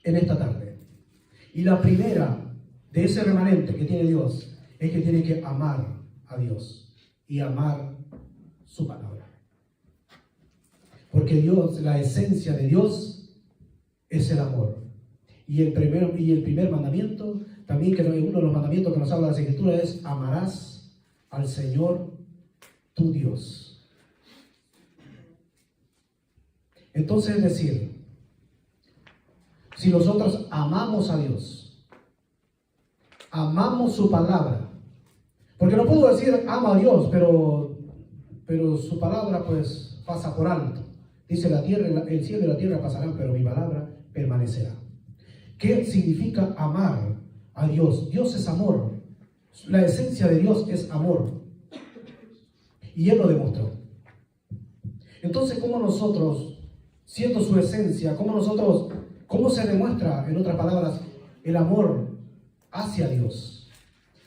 E: en esta tarde. Y la primera de ese remanente que tiene Dios es que tiene que amar a Dios y amar su palabra. Porque Dios, la esencia de Dios es el amor. Y el primer mandamiento, también que uno de los mandamientos que nos habla la Escritura, es amarás al Señor tu Dios. Entonces es decir, si nosotros amamos a Dios, amamos su palabra, porque no puedo decir amo a Dios, pero su palabra pues pasa por alto. Dice el cielo y la tierra pasarán, pero mi palabra permanecerá. ¿Qué significa amar a Dios? Dios es amor. La esencia de Dios es amor. Y Él lo demostró. Entonces, ¿cómo nosotros, siendo su esencia, cómo se demuestra, en otras palabras, el amor hacia Dios?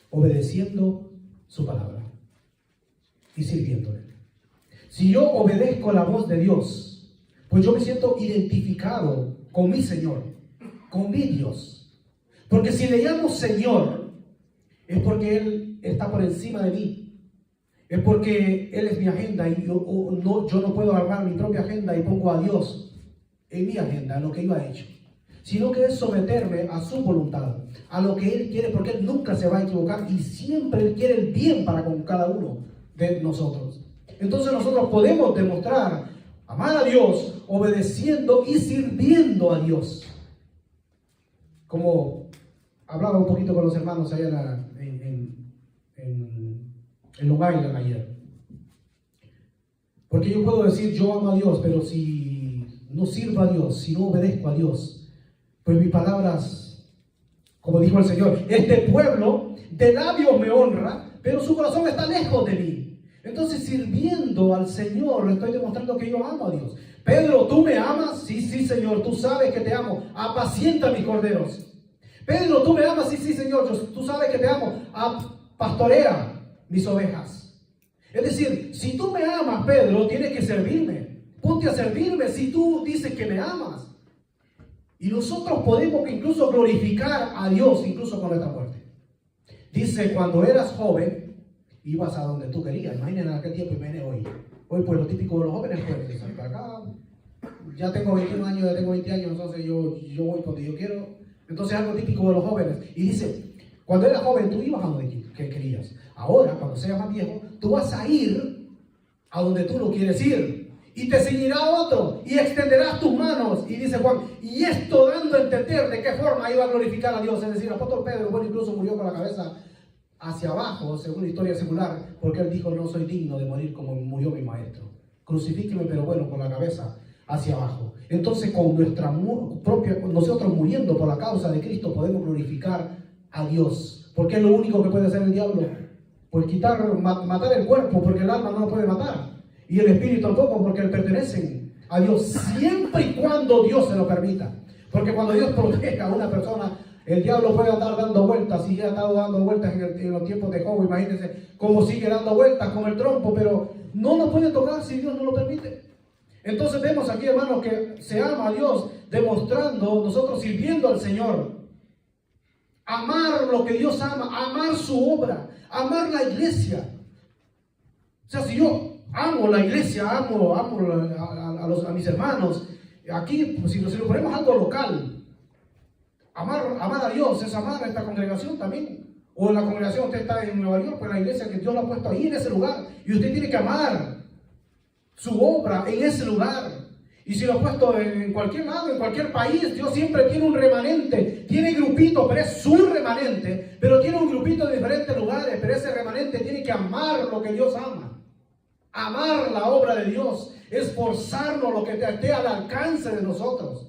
E: Obedeciendo su palabra y sirviéndole. Si yo obedezco la voz de Dios, pues yo me siento identificado con mi Señor, con mi Dios. Porque si le llamo Señor, es porque Él está por encima de mí. Es porque Él es mi agenda y yo no puedo armar mi propia agenda y pongo a Dios en mi agenda, en lo que yo he hecho. Sino que es someterme a su voluntad, a lo que Él quiere, porque Él nunca se va a equivocar y siempre Él quiere el bien para con cada uno de nosotros. Entonces nosotros podemos demostrar amar a Dios obedeciendo y sirviendo a Dios. Como hablaba un poquito con los hermanos allá en Long Island ayer. Porque yo puedo decir yo amo a Dios, pero si no sirvo a Dios, si no obedezco a Dios, pues pues mis palabras, como dijo el Señor, este pueblo de labios me honra, pero su corazón está lejos de mí. Entonces, sirviendo al Señor, le estoy demostrando que yo amo a Dios. Pedro, ¿tú me amas? Sí, sí, Señor, tú sabes que te amo. Apacienta mis corderos. Pedro, ¿tú me amas? Sí, sí, Señor, tú sabes que te amo. Pastorea mis ovejas. Es decir, si tú me amas, Pedro, tienes que servirme. Ponte a servirme si tú dices que me amas. Y nosotros podemos incluso glorificar a Dios, incluso con nuestra muerte. Dice, cuando eras joven, ibas a donde tú querías. Imagínate en aquel tiempo y imagínate hoy. Hoy, pues, lo típico de los jóvenes, pues, salir para acá. Ya tengo 21 años, ya tengo 20 años, entonces yo voy donde yo quiero. Entonces, algo típico de los jóvenes. Y dice, cuando eras joven, tú ibas a donde querías. Ahora, cuando seas más viejo, tú vas a ir a donde tú no quieres ir. Y te seguirá otro, y extenderás tus manos. Y dice Juan, y esto dando a entender de qué forma iba a glorificar a Dios. Es decir, el apóstol Pedro, bueno, incluso murió con la cabeza hacia abajo, según la historia secular, porque él dijo, no soy digno de morir como murió mi maestro. Crucifíqueme, pero bueno, con la cabeza hacia abajo. Entonces, con nosotros muriendo por la causa de Cristo, podemos glorificar a Dios. Porque es lo único que puede hacer el diablo. Pues matar el cuerpo, porque el alma no lo puede matar. Y el espíritu tampoco, porque pertenecen a Dios, siempre y cuando Dios se lo permita. Porque cuando Dios proteja a una persona, el diablo puede andar dando vueltas, y ya ha estado dando vueltas en los tiempos de Job. Imagínense cómo sigue dando vueltas con el trompo, pero no nos puede tocar si Dios no lo permite. Entonces vemos aquí, hermanos, que se ama a Dios demostrando, nosotros sirviendo al Señor. Amar lo que Dios ama, amar su obra, amar la iglesia. O sea, si yo amo la iglesia, amo a mis hermanos, aquí, pues, si lo ponemos algo local, amar a Dios es amar a esta congregación también. O en la congregación, usted está en Nueva York, pues la iglesia que Dios lo ha puesto ahí en ese lugar, y usted tiene que amar su obra en ese lugar. Y si lo ha puesto en cualquier lado, en cualquier país, Dios siempre tiene un remanente, tiene grupito, pero es su remanente, pero tiene un grupito de diferentes lugares, pero ese remanente tiene que amar lo que Dios ama, amar la obra de Dios, esforzarnos lo que esté al alcance de nosotros.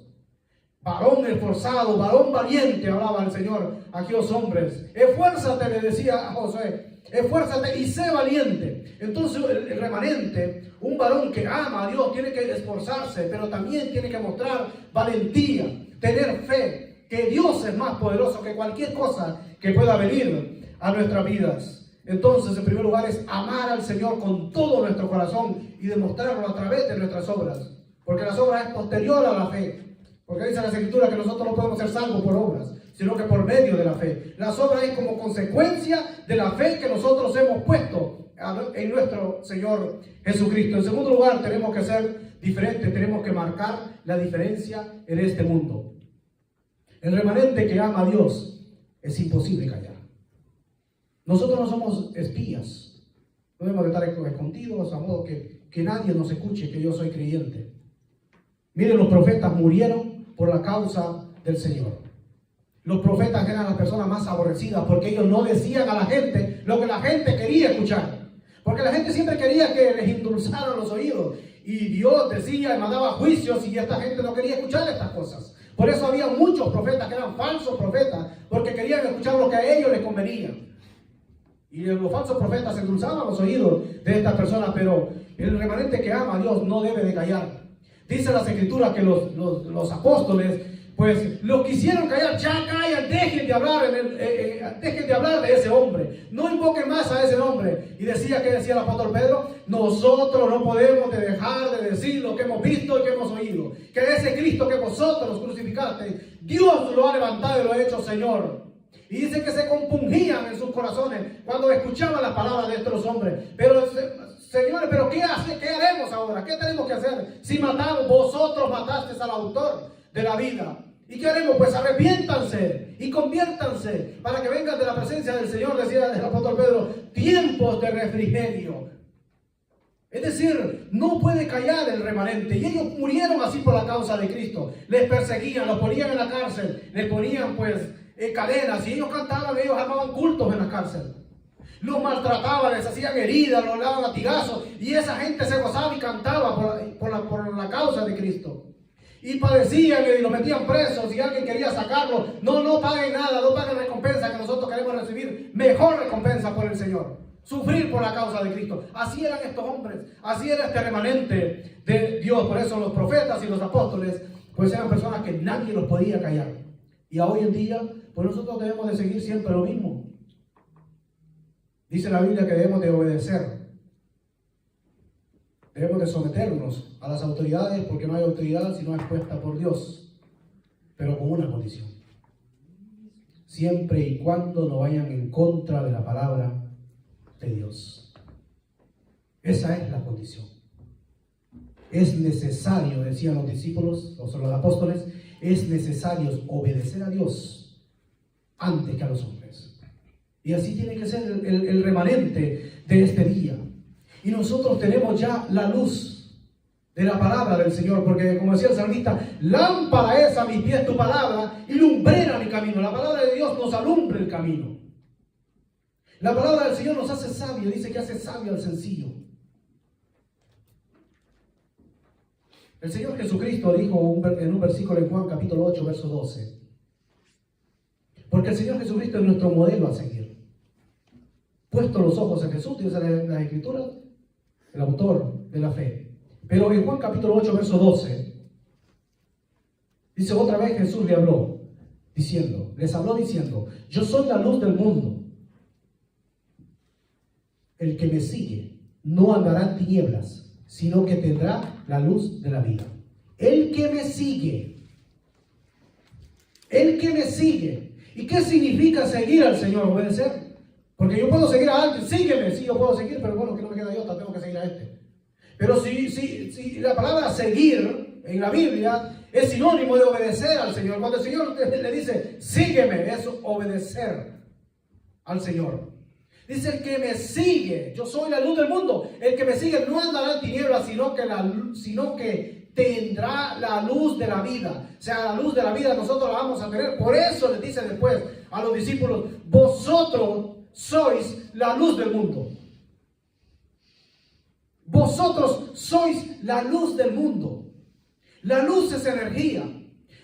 E: Varón esforzado, varón valiente, hablaba el Señor a aquellos hombres. Esfuérzate, le decía a Josué, esfuérzate y sé valiente. Entonces el remanente, un varón que ama a Dios, tiene que esforzarse, pero también tiene que mostrar valentía, tener fe, que Dios es más poderoso que cualquier cosa que pueda venir a nuestras vidas. Entonces, en primer lugar, es amar al Señor con todo nuestro corazón y demostrarlo a través de nuestras obras, porque las obras es posterior a la fe. Porque dice la Escritura que nosotros no podemos ser salvos por obras, sino que por medio de la fe. Las obras es como consecuencia de la fe que nosotros hemos puesto en nuestro Señor Jesucristo. En segundo lugar, tenemos que ser diferentes, tenemos que marcar la diferencia en este mundo. El remanente que ama a Dios es imposible callar. Nosotros no somos espías, no debemos estar escondidos a modo que nadie nos escuche que yo soy creyente. Miren, los profetas murieron por la causa del Señor. Los profetas eran las personas más aborrecidas porque ellos no decían a la gente lo que la gente quería escuchar. Porque la gente siempre quería que les endulzaran los oídos. Y Dios decía y mandaba juicios y esta gente no quería escuchar estas cosas. Por eso había muchos profetas que eran falsos profetas porque querían escuchar lo que a ellos les convenía. Y los falsos profetas endulzaban los oídos de estas personas, pero el remanente que ama a Dios no debe de callar. Dice las Escrituras que los apóstoles, pues, los quisieron callar. Ya callan, dejen de hablar de ese hombre. No invoquen más a ese hombre. Y decía el apóstol Pedro, nosotros no podemos dejar de decir lo que hemos visto y que hemos oído. Que ese Cristo que vosotros crucificaste, Dios lo ha levantado y lo ha hecho Señor. Y dice que se compungían en sus corazones cuando escuchaban las palabras de estos hombres. Pero señores, ¿pero qué haremos ahora? ¿Qué tenemos que hacer? Si vosotros matasteis al autor de la vida. ¿Y qué haremos? Pues arrepiéntanse y conviértanse para que vengan de la presencia del Señor, decía el apóstol Pedro, tiempos de refrigerio. Es decir, no puede callar el remanente. Y ellos murieron así por la causa de Cristo. Les perseguían, los ponían en la cárcel, les ponían pues cadenas, y ellos cantaban, ellos armaban cultos en la cárcel. Los maltrataban, les hacían heridas, los daban latigazos, y esa gente se gozaba y cantaba por la causa de Cristo. y padecían y los metían presos y alguien quería sacarlo. No paguen nada, no paguen recompensa, que nosotros queremos recibir mejor recompensa por el Señor. Sufrir por la causa de Cristo. Así eran estos hombres, así era este remanente de Dios. Por eso los profetas y los apóstoles pues eran personas que nadie los podía callar. Y hoy en día pues nosotros debemos de seguir siempre lo mismo. Dice la Biblia que debemos de obedecer. Debemos de someternos a las autoridades, porque no hay autoridad sino expuesta por Dios, pero con una condición: siempre y cuando no vayan en contra de la palabra de Dios. Esa es la condición. Es necesario, decían los discípulos, o los apóstoles, es necesario obedecer a Dios antes que a los hombres. Y así tiene que ser el remanente de este día. Y nosotros tenemos ya la luz de la palabra del Señor, porque como decía el salmista, lámpara es a mis pies tu palabra y lumbrera mi camino. La palabra de Dios nos alumbra el camino. La palabra del Señor nos hace sabio, dice que hace sabio al sencillo. El Señor Jesucristo dijo en un versículo en Juan capítulo 8, verso 12, porque el Señor Jesucristo es nuestro modelo a seguir. Puesto los ojos en Jesús, dice la Escritura, el autor de la fe. Pero en Juan capítulo 8, verso 12, dice: otra vez Jesús les habló diciendo, yo soy la luz del mundo. El que me sigue no andará en tinieblas, sino que tendrá la luz de la vida. El que me sigue. ¿Y qué significa seguir al Señor? Obedecer. Porque yo puedo seguir a alguien, sígueme, sí, yo puedo seguir, pero bueno, que no me queda yo, tengo que seguir a este. Pero si la palabra seguir en la Biblia es sinónimo de obedecer al Señor. Cuando el Señor le dice, sígueme, es obedecer al Señor. Dice: el que me sigue, yo soy la luz del mundo. El que me sigue no andará en tinieblas, sino que tendrá la luz de la vida. O sea, la luz de la vida nosotros la vamos a tener. Por eso les dice después a los discípulos: vosotros sois la luz del mundo. Vosotros sois la luz del mundo. La luz es energía.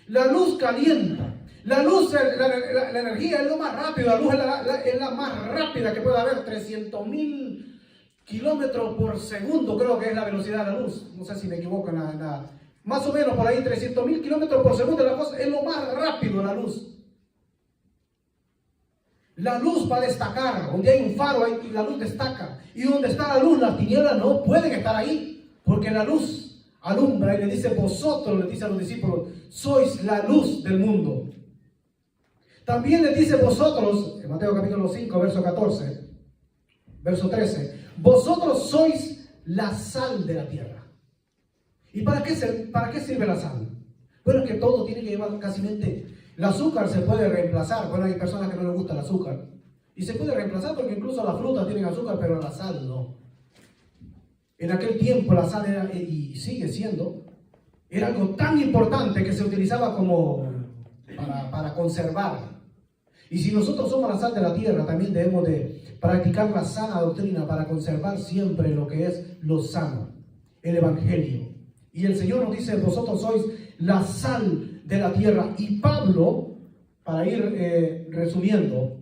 E: La luz calienta. La luz, la energía es lo más rápido. La luz es la más rápida que puede haber. 300.000 kilómetros por segundo creo que es la velocidad de la luz. No sé si me equivoco en la más o menos por ahí. 300.000 kilómetros por segundo es lo más rápido, la luz. La luz va a destacar. Donde hay un faro, la luz destaca. Y donde está la luz, las tinieblas no pueden estar ahí, porque la luz alumbra. Y le dice: vosotros, le dice a los discípulos, sois la luz del mundo. También les dice: vosotros, en Mateo capítulo 5, verso 14, verso 13, vosotros sois la sal de la tierra. ¿Y para qué sirve la sal? Bueno, es que todo tiene que llevar casi mente. El azúcar se puede reemplazar. Bueno, hay personas que no les gusta el azúcar. Y se puede reemplazar porque incluso las frutas tienen azúcar, pero la sal no. En aquel tiempo la sal era, y sigue siendo, era algo tan importante que se utilizaba como para conservar. Y si nosotros somos la sal de la tierra, también debemos de practicar la sana doctrina para conservar siempre lo que es lo sano, el evangelio. Y el Señor nos dice: vosotros sois la sal de la tierra. Y Pablo, para ir resumiendo,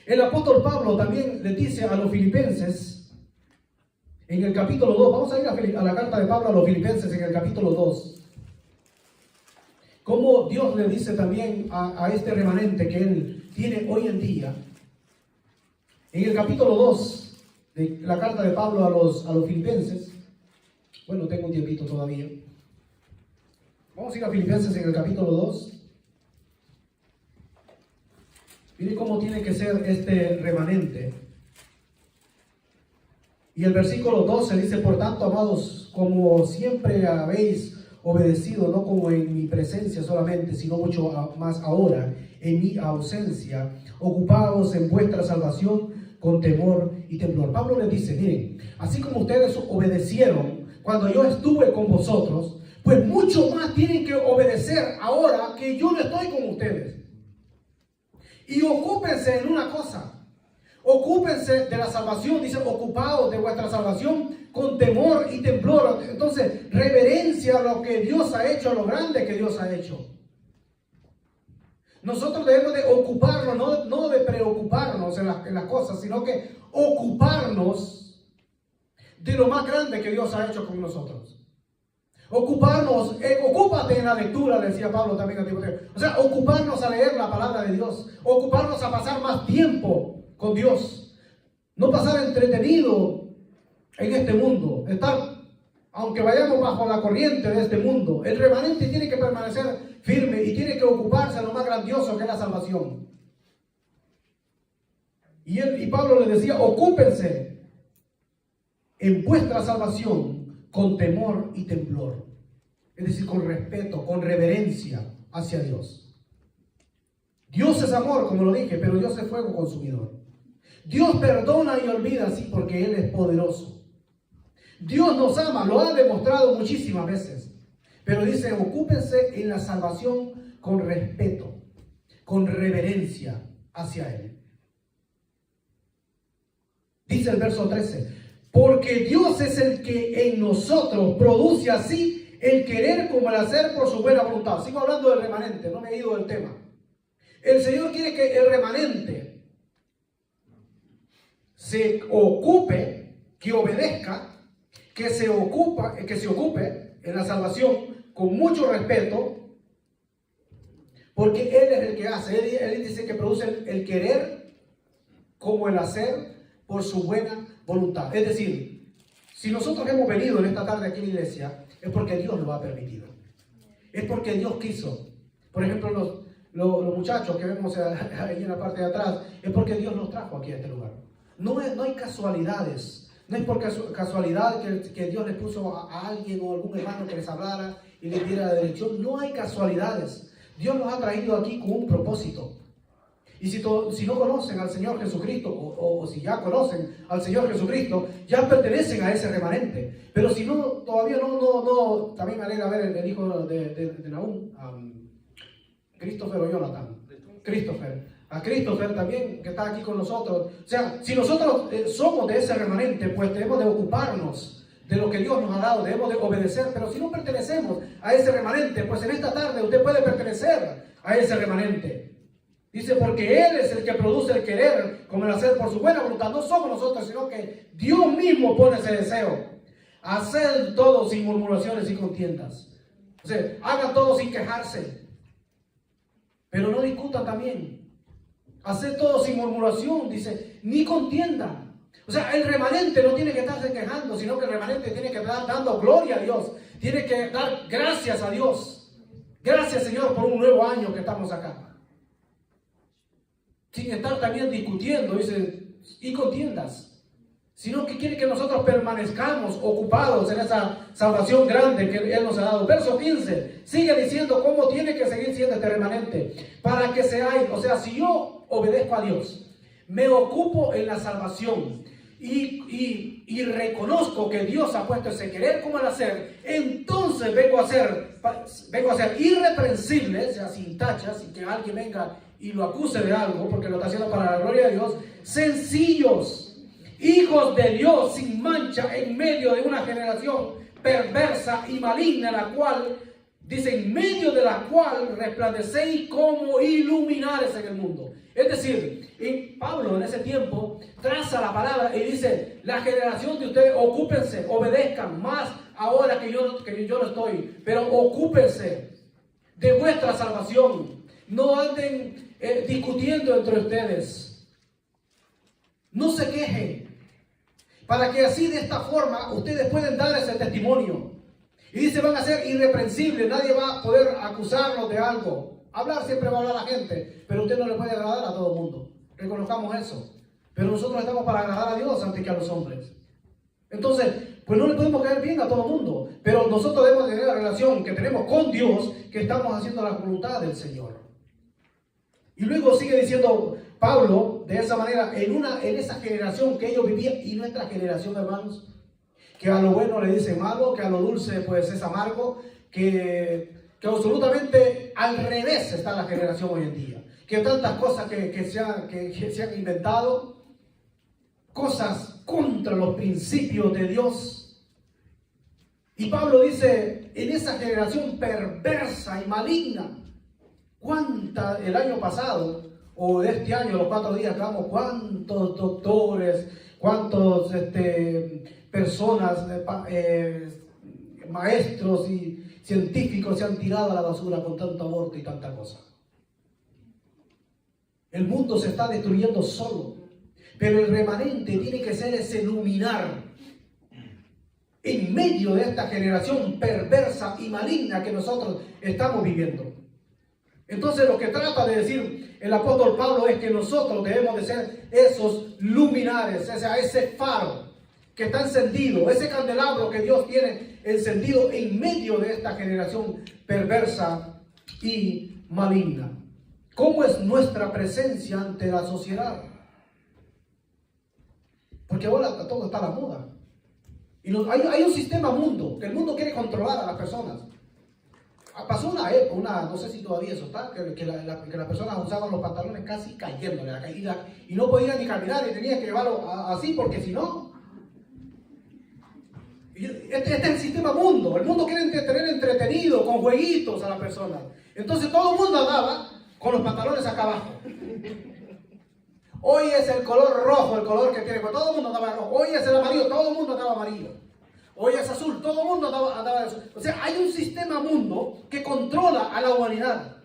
E: el apóstol Pablo también le dice a los filipenses en el capítulo 2, vamos a ir a la carta de Pablo a los filipenses en el capítulo 2, cómo Dios le dice también a este remanente que él tiene hoy en día. En el capítulo 2 de la carta de Pablo a los filipenses, bueno, tengo un tiempito todavía. Vamos a ir a Filipenses en el capítulo 2. Miren cómo tiene que ser este remanente. Y el versículo 12 dice: por tanto, amados, como siempre habéis obedecido, no como en mi presencia solamente, sino mucho más ahora, en mi ausencia, ocupaos en vuestra salvación con temor y temblor. Pablo les dice: miren, así como ustedes obedecieron cuando yo estuve con vosotros, pues mucho más tienen que obedecer ahora que yo no estoy con ustedes. Y ocúpense en una cosa. Ocúpense de la salvación, dice, ocupados de vuestra salvación con temor y temblor. Entonces, reverencia a lo que Dios ha hecho, a lo grande que Dios ha hecho. Nosotros debemos de ocuparnos, no de preocuparnos en las cosas, sino que ocuparnos de lo más grande que Dios ha hecho con nosotros. Ocuparnos, ocúpate en la lectura, decía Pablo también a Timoteo. O sea, ocuparnos a leer la palabra de Dios, ocuparnos a pasar más tiempo con Dios, no pasar entretenido en este mundo, estar, aunque vayamos bajo la corriente de este mundo, el remanente tiene que permanecer firme y tiene que ocuparse de lo más grandioso que es la salvación. Y Pablo le decía, ocúpense en vuestra salvación con temor y temblor, es decir, con respeto, con reverencia hacia Dios. Dios es amor, como lo dije, pero Dios es fuego consumidor. Dios perdona y olvida, sí, porque Él es poderoso. Dios nos ama, lo ha demostrado muchísimas veces. Pero dice, ocúpense en la salvación con respeto, con reverencia hacia Él. Dice el verso 13, porque Dios es el que en nosotros produce así el querer como el hacer por su buena voluntad. Sigo hablando del remanente, no me he ido del tema. El Señor quiere que el remanente se ocupe, que obedezca, que se ocupe en la salvación con mucho respeto, porque Él es el que hace. Él dice que produce el querer como el hacer por su buena voluntad. Es decir, si nosotros hemos venido en esta tarde aquí en la iglesia, es porque Dios lo ha permitido. Es porque Dios quiso. Por ejemplo, los muchachos que vemos ahí en la parte de atrás, es porque Dios los trajo aquí a este lugar. No hay casualidades. No es por casualidad que Dios les puso a alguien o algún hermano que les hablara y les diera la dirección. No hay casualidades. Dios los ha traído aquí con un propósito. Y si no conocen al Señor Jesucristo, o si ya conocen al Señor Jesucristo, ya pertenecen a ese remanente. Pero si no, todavía no, también me alegra ver el hijo de Nahum, Christopher o Jonathan. A Christopher también, que está aquí con nosotros. O sea, si nosotros somos de ese remanente, pues debemos de ocuparnos de lo que Dios nos ha dado, debemos de obedecer. Pero si no pertenecemos a ese remanente, pues en esta tarde usted puede pertenecer a ese remanente. Dice, porque Él es el que produce el querer como el hacer por su buena voluntad. No somos nosotros, sino que Dios mismo pone ese deseo. Hacer todo sin murmuraciones y contiendas. O sea, hagan todo sin quejarse. Pero no discutan también. Hacer todo sin murmuración, dice, ni contiendan. O sea, el remanente no tiene que estarse quejando, sino que el remanente tiene que estar dando gloria a Dios. Tiene que dar gracias a Dios. Gracias, Señor, por un nuevo año que estamos acá. Sin estar también discutiendo, dice, y contiendas. Sino que quiere que nosotros permanezcamos ocupados en esa salvación grande que Él nos ha dado. Verso 15, sigue diciendo cómo tiene que seguir siendo este remanente. Para que seáis, o sea, si yo obedezco a Dios, me ocupo en la salvación y reconozco que Dios ha puesto ese querer como el hacer, entonces vengo a ser irreprensible, o sea, sin tachas, sin que alguien venga y lo acuse de algo, porque lo está haciendo para la gloria de Dios, sencillos, hijos de Dios sin mancha en medio de una generación perversa y maligna, la cual, dice, en medio de la cual resplandecéis como iluminares en el mundo. Es decir, y Pablo en ese tiempo traza la palabra y dice, la generación de ustedes, ocúpense, obedezcan más ahora que yo no estoy, pero ocúpense de vuestra salvación. No anden discutiendo entre ustedes. No se quejen, para que así de esta forma ustedes pueden dar ese testimonio. Y dice, van a ser irreprensibles, nadie va a poder acusarlos de algo. Hablar siempre va a hablar la gente, pero usted no le puede agradar a todo el mundo. Reconozcamos eso. Pero nosotros estamos para agradar a Dios antes que a los hombres. Entonces, pues no le podemos caer bien a todo el mundo, pero nosotros debemos tener la relación que tenemos con Dios, que estamos haciendo la voluntad del Señor. Y luego sigue diciendo Pablo, de esa manera, en esa generación que ellos vivían, y nuestra generación, hermanos, que a lo bueno le dicen malo, que a lo dulce pues es amargo, que absolutamente al revés está la generación hoy en día, que tantas cosas que se han inventado, cosas contra los principios de Dios. Y Pablo dice, en esa generación perversa y maligna, ¿cuánta el año pasado o este año, los 4 días, digamos, cuántos doctores, cuántos personas, maestros y científicos se han tirado a la basura con tanto aborto y tanta cosa? El mundo se está destruyendo solo, pero el remanente tiene que ser ese luminar en medio de esta generación perversa y maligna que nosotros estamos viviendo. Entonces lo que trata de decir el apóstol Pablo es que nosotros debemos de ser esos luminares, ese faro que está encendido, ese candelabro que Dios tiene encendido en medio de esta generación perversa y maligna. ¿Cómo es nuestra presencia ante la sociedad? Porque ahora todo está a la moda. Y hay un sistema mundo, que el mundo quiere controlar a las personas. Pasó una época, no sé si todavía eso está, que las personas usaban los pantalones casi cayéndole a la caída y no podían ni caminar y tenían que llevarlo así porque si no... Este es el sistema mundo. El mundo quiere tener entretenido con jueguitos a las personas. Entonces todo el mundo andaba con los pantalones acá abajo. Hoy es el color rojo, el color que tiene, pues todo el mundo andaba rojo. Hoy es el amarillo, todo el mundo andaba amarillo. Hoy es azul, todo el mundo andaba de azul. O sea, hay un sistema mundo que controla a la humanidad.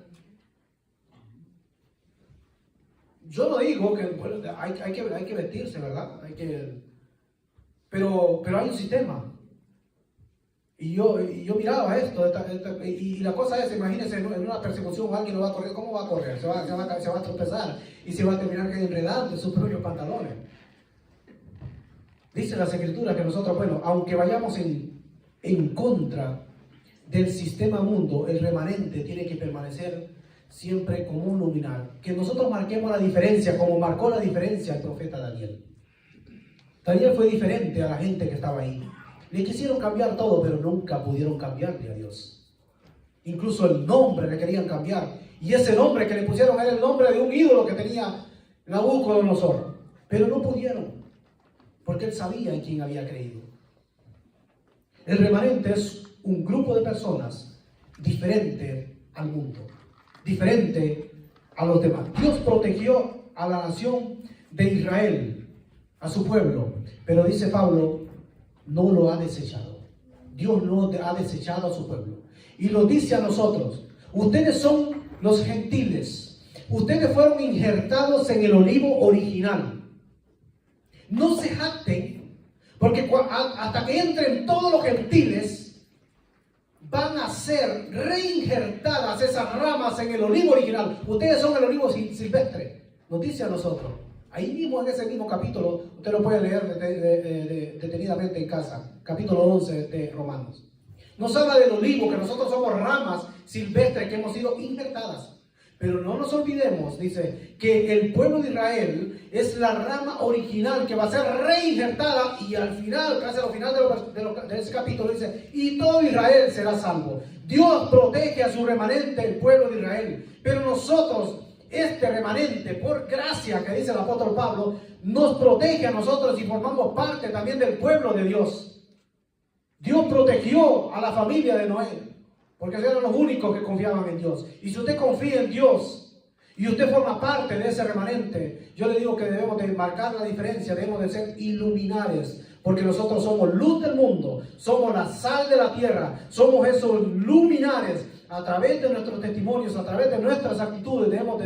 E: Yo no digo que bueno, hay que vestirse, ¿verdad? Pero hay un sistema. Y yo miraba esto, y la cosa es, imagínense, en una persecución alguien lo va a correr, ¿cómo va a correr? Se va a tropezar y se va a terminar enredando en sus propios pantalones. Dice las Escrituras que nosotros, bueno, aunque vayamos en contra del sistema mundo, el remanente tiene que permanecer siempre como un luminar. Que nosotros marquemos la diferencia, como marcó la diferencia el profeta Daniel. Daniel fue diferente a la gente que estaba ahí. Le quisieron cambiar todo, pero nunca pudieron cambiarle a Dios. Incluso el nombre le querían cambiar. Y ese nombre que le pusieron era el nombre de un ídolo que tenía Nabucodonosor. Pero no pudieron, porque él sabía en quién había creído. El remanente es un grupo de personas diferente al mundo, diferente a los demás. Dios protegió a la nación de Israel, a su pueblo, pero dice Pablo, no lo ha desechado. Dios no ha desechado a su pueblo. Y lo dice a nosotros, ustedes son los gentiles, ustedes fueron injertados en el olivo original. No se jacten, porque hasta que entren todos los gentiles, van a ser reinjertadas esas ramas en el olivo original. Ustedes son el olivo silvestre, nos dice a nosotros. Ahí mismo, en ese mismo capítulo, usted lo puede leer detenidamente en casa, capítulo 11 de Romanos. Nos habla del olivo, que nosotros somos ramas silvestres que hemos sido injertadas. Pero no nos olvidemos, dice, que el pueblo de Israel es la rama original que va a ser reinjertada y al final, casi al final de ese capítulo dice, y todo Israel será salvo. Dios protege a su remanente, el pueblo de Israel. Pero nosotros, este remanente, por gracia, que dice el apóstol Pablo, nos protege a nosotros y formamos parte también del pueblo de Dios. Dios protegió a la familia de Noé, porque eran los únicos que confiaban en Dios. Y si usted confía en Dios y usted forma parte de ese remanente, yo le digo que debemos de marcar la diferencia, debemos de ser iluminares, porque nosotros somos luz del mundo, somos la sal de la tierra, somos esos luminares. A través de nuestros testimonios, a través de nuestras actitudes, debemos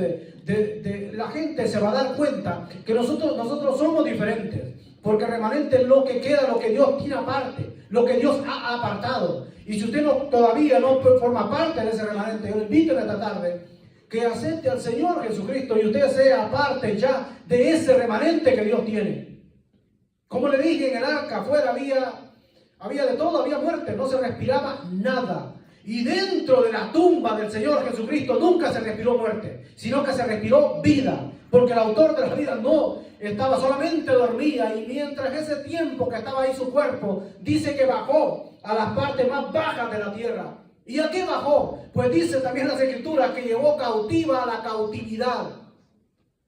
E: la gente se va a dar cuenta que nosotros somos diferentes, porque el remanente es lo que queda, lo que Dios tiene aparte, lo que Dios ha apartado. Y si usted todavía no forma parte de ese remanente, yo le invito en esta tarde que acepte al Señor Jesucristo y usted sea parte ya de ese remanente que Dios tiene. Como le dije, en el arca afuera había de todo, había muerte, no se respiraba nada. Y dentro de la tumba del Señor Jesucristo nunca se respiró muerte, sino que se respiró vida, porque el autor de la vida no estaba, solamente dormía, y mientras ese tiempo que estaba ahí su cuerpo, dice que bajó a las partes más bajas de la tierra. ¿Y a qué bajó? Pues dice también las Escrituras que llevó cautiva a la cautividad.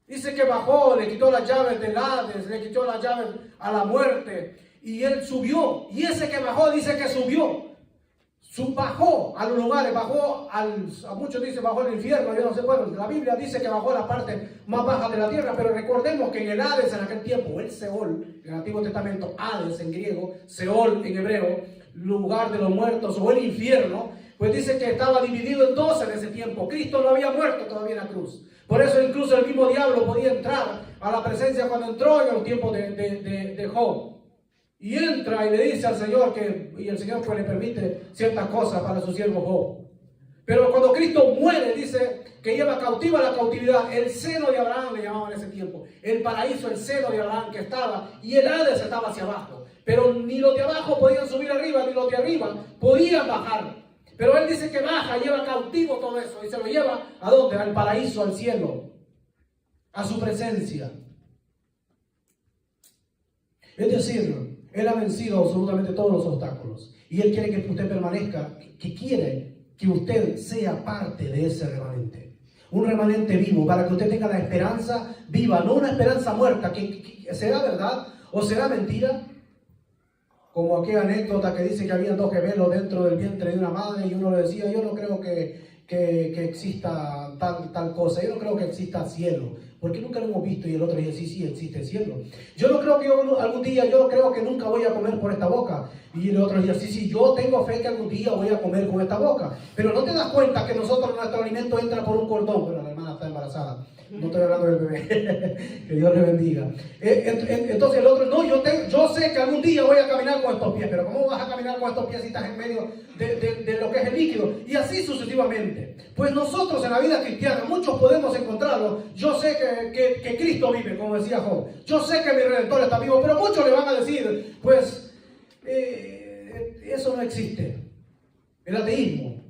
E: Dice que bajó, le quitó las llaves del Hades, le quitó las llaves a la muerte. Y él subió. Y ese que bajó dice que subió. Bajó a los lugares, a muchos dicen bajó al infierno, yo no sé, bueno, la Biblia dice que bajó a la parte más baja de la tierra, pero recordemos que en el Hades en aquel tiempo, o el Seol, en el Antiguo Testamento, Hades en griego, Seol en hebreo, lugar de los muertos, o el infierno, pues dice que estaba dividido en dos en ese tiempo. Cristo no había muerto todavía en la cruz. Por eso incluso el mismo diablo podía entrar a la presencia cuando entró en los tiempos de Job. Y entra y le dice al Señor y el Señor pues le permite ciertas cosas para su siervo Job. Pero cuando Cristo muere, dice que lleva cautiva la cautividad, el seno de Abraham le llamaban en ese tiempo, el paraíso, el seno de Abraham que estaba, y el Hades estaba hacia abajo. Pero ni los de abajo podían subir arriba, ni los de arriba podían bajar. Pero él dice que baja, lleva cautivo todo eso, y se lo lleva ¿a dónde? Al paraíso, al cielo, a su presencia. Es decir, Él ha vencido absolutamente todos los obstáculos. Y Él quiere que usted permanezca, que quiere que usted sea parte de ese remanente. Un remanente vivo, para que usted tenga la esperanza viva, no una esperanza muerta, que será verdad o será mentira. Como aquella anécdota que dice que había dos gemelos dentro del vientre de una madre y uno le decía, yo no creo que exista tal cosa, yo no creo que exista cielo, porque nunca lo hemos visto, y el otro dice, sí, existe cielo. Yo no creo que algún día, yo creo que nunca voy a comer por esta boca, y el otro dice, sí, yo tengo fe que algún día voy a comer con esta boca, pero no te das cuenta que nuestro alimento entra por un cordón. Bueno, la hermana está embarazada, no estoy hablando del bebé, que Dios le bendiga. Entonces el otro, no, yo sé que algún día voy a caminar con estos pies, pero ¿cómo vas a caminar con estos pies si estás en medio de lo que es el líquido? Y así sucesivamente. Pues nosotros en la vida cristiana, muchos podemos encontrarlo. Yo sé que Cristo vive, como decía Job. Yo sé que mi Redentor está vivo, pero muchos le van a decir, pues, eso no existe. El ateísmo.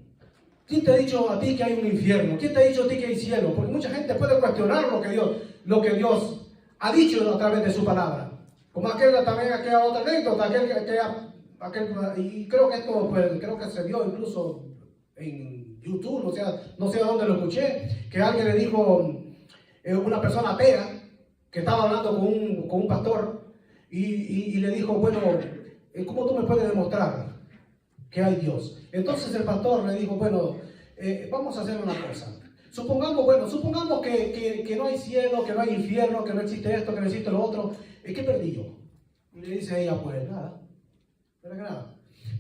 E: ¿Quién te ha dicho a ti que hay un infierno? ¿Quién te ha dicho a ti que hay cielo? Porque mucha gente puede cuestionar lo que Dios ha dicho a través de su palabra. Como aquella otra anécdota, y creo que esto, pues, creo que se vio incluso en YouTube, o sea, no sé dónde lo escuché, que alguien le dijo, una persona atea, que estaba hablando con un pastor, y le dijo, bueno, ¿cómo tú me puedes demostrar que hay Dios? Entonces el pastor le dijo, bueno, vamos a hacer una cosa. Supongamos que no hay cielo, que no hay infierno, que no existe esto, que no existe lo otro. ¿Qué perdí yo? Y le dice ella, pues nada.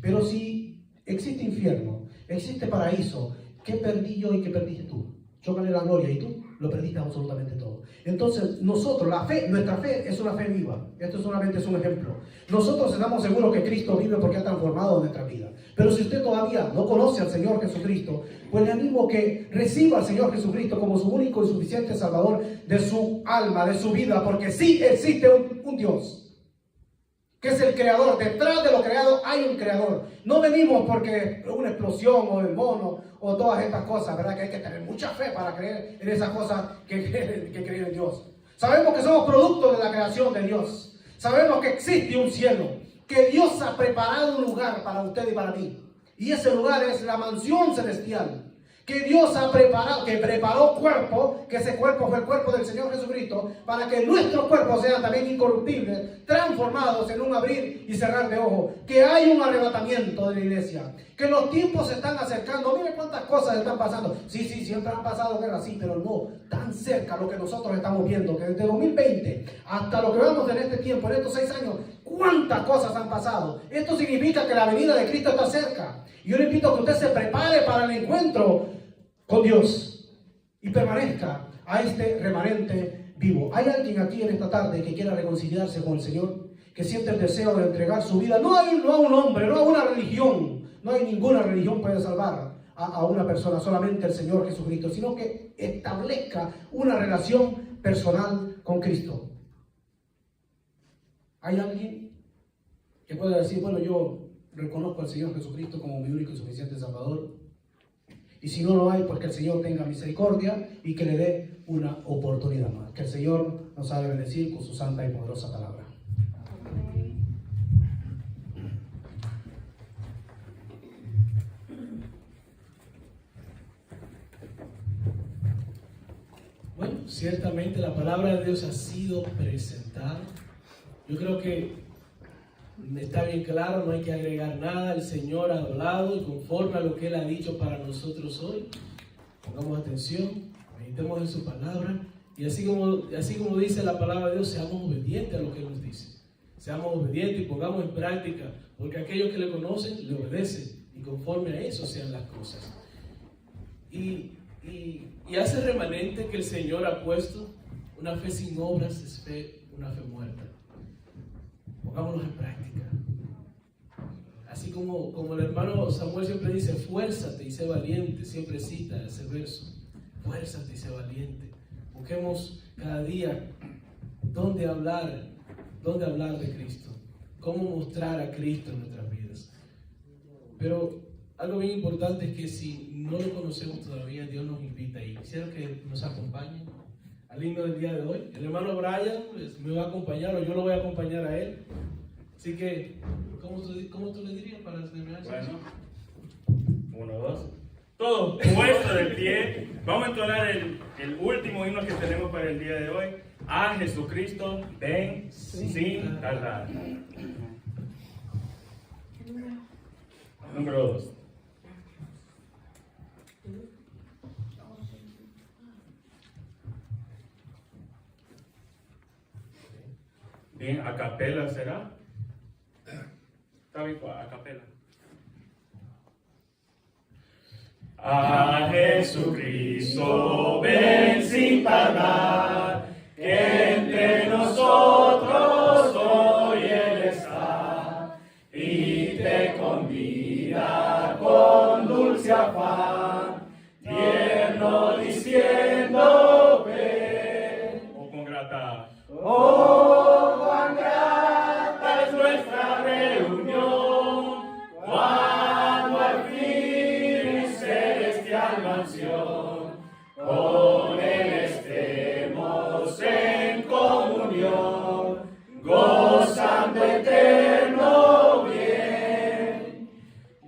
E: Pero si existe infierno, existe paraíso, ¿qué perdí yo y qué perdiste tú? Yo gané la gloria y tú lo perdiste absolutamente todo. Entonces nosotros, nuestra fe es una fe viva. Esto solamente es un ejemplo. Nosotros estamos seguros que Cristo vive porque ha transformado nuestra vida. Pero si usted todavía no conoce al Señor Jesucristo, pues le animo que reciba al Señor Jesucristo como su único y suficiente Salvador de su alma, de su vida, porque sí existe un Dios, que es el creador. Detrás de lo creado hay un creador. No venimos porque una explosión o el mono o todas estas cosas, ¿verdad? Que hay que tener mucha fe para creer en esas cosas que creen en Dios. Sabemos que somos producto de la creación de Dios. Sabemos que existe un cielo, que Dios ha preparado un lugar para usted y para mí. Y ese lugar es la mansión celestial. Que Dios ha preparado, que preparó cuerpo, que ese cuerpo fue el cuerpo del Señor Jesucristo, para que nuestros cuerpos sean también incorruptibles, transformados en un abrir y cerrar de ojos. Que hay un arrebatamiento de la iglesia, que los tiempos se están acercando. Mire cuántas cosas están pasando. Sí, siempre han pasado guerras, sí, pero no tan cerca lo que nosotros estamos viendo, que desde 2020 hasta lo que vamos en este tiempo, en estos 6 años, cuántas cosas han pasado. Esto significa que la venida de Cristo está cerca. Yo le invito a que usted se prepare para el encuentro con Dios y permanezca a este remanente vivo. ¿Hay alguien aquí en esta tarde que quiera reconciliarse con el Señor? Que siente el deseo de entregar su vida, no a un hombre, no a una religión. No hay ninguna religión puede salvar a una persona, solamente el Señor Jesucristo, sino que establezca una relación personal con Cristo. ¿Hay alguien que pueda decir, bueno, yo reconozco al Señor Jesucristo como mi único y suficiente Salvador? Y si no lo hay, pues que el Señor tenga misericordia y que le dé una oportunidad más. Que el Señor nos haga bendecir con su santa y poderosa palabra. Bueno,
A: ciertamente la palabra de Dios ha sido presentada. Yo creo que está bien claro, no hay que agregar nada. El Señor ha hablado y conforme a lo que Él ha dicho para nosotros hoy, pongamos atención, meditemos en su palabra y así como dice la palabra de Dios, seamos obedientes a lo que Él nos dice. Seamos obedientes y pongamos en práctica, porque aquellos que le conocen le obedecen y conforme a eso sean las cosas. Y hace remanente que el Señor ha puesto: una fe sin obras es una fe muerta. Pongámonos en práctica. Así como el hermano Samuel siempre dice: esfuérzate y sé valiente, siempre cita ese verso. Esfuérzate y sé valiente. Busquemos cada día dónde hablar de Cristo, cómo mostrar a Cristo en nuestras vidas. Pero algo bien importante es que si no lo conocemos todavía, Dios nos invita y quisiera que nos acompañen al himno del día de hoy. El hermano Brian me va a acompañar, o yo lo voy a acompañar a él. Así que, ¿cómo tú le dirías para terminar?
F: Bueno, 1, 2. Todo puesto de pie. Vamos a entonar el último himno que tenemos para el día de hoy. A Jesucristo, ven sin tardar. Número 2. Bien, a capela será. Está bien, a capela. A Jesucristo ven sin tardar, que entre nosotros hoy Él está, y te convida con dulce afán, tierno diciendo ven. O con grata. Oh, cuán grata es nuestra reunión, cuando al fin en celestial mansión con Él estemos en comunión, gozando eterno bien.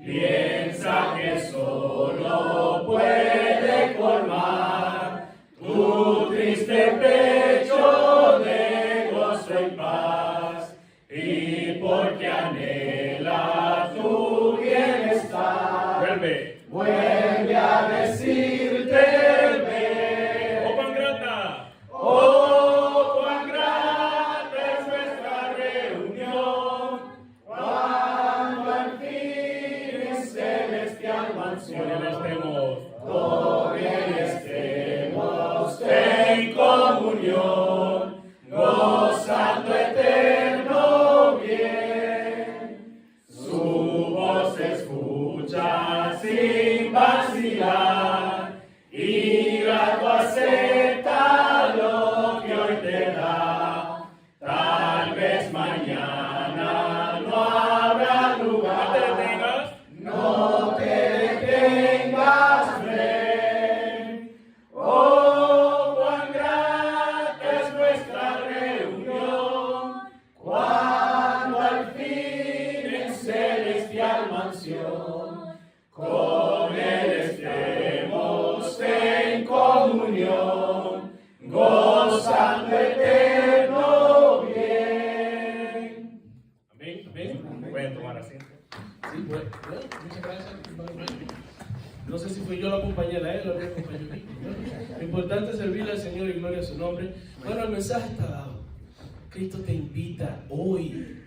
F: Piensa que solo puede colmar tu triste pecho de gozo y paz, y porque anhela tu bienestar, vuelve a decirte ven. Oh, cuán grata, oh, cuán grata es nuestra reunión, cuando al fin en celestial mansión con Él estemos en comunión, gozando eterno bien. Su voz escucha sin vacilar, y grato acepta lo que hoy te da. Tal vez mañana no habrá lugar. No te detengas, ven. Oh, cuán grata es nuestra reunión, cuando al fin en celestial mansión con Él estemos en comunión, gozando eterno bien. Amén, amén. Pueden tomar asiento.
A: Sí, bueno, muchas gracias. No sé si fui yo la acompañé a él o él me acompañó a mí. Lo importante es servirle al Señor y gloria a su nombre. Bueno, el mensaje está dado. Cristo te invita hoy,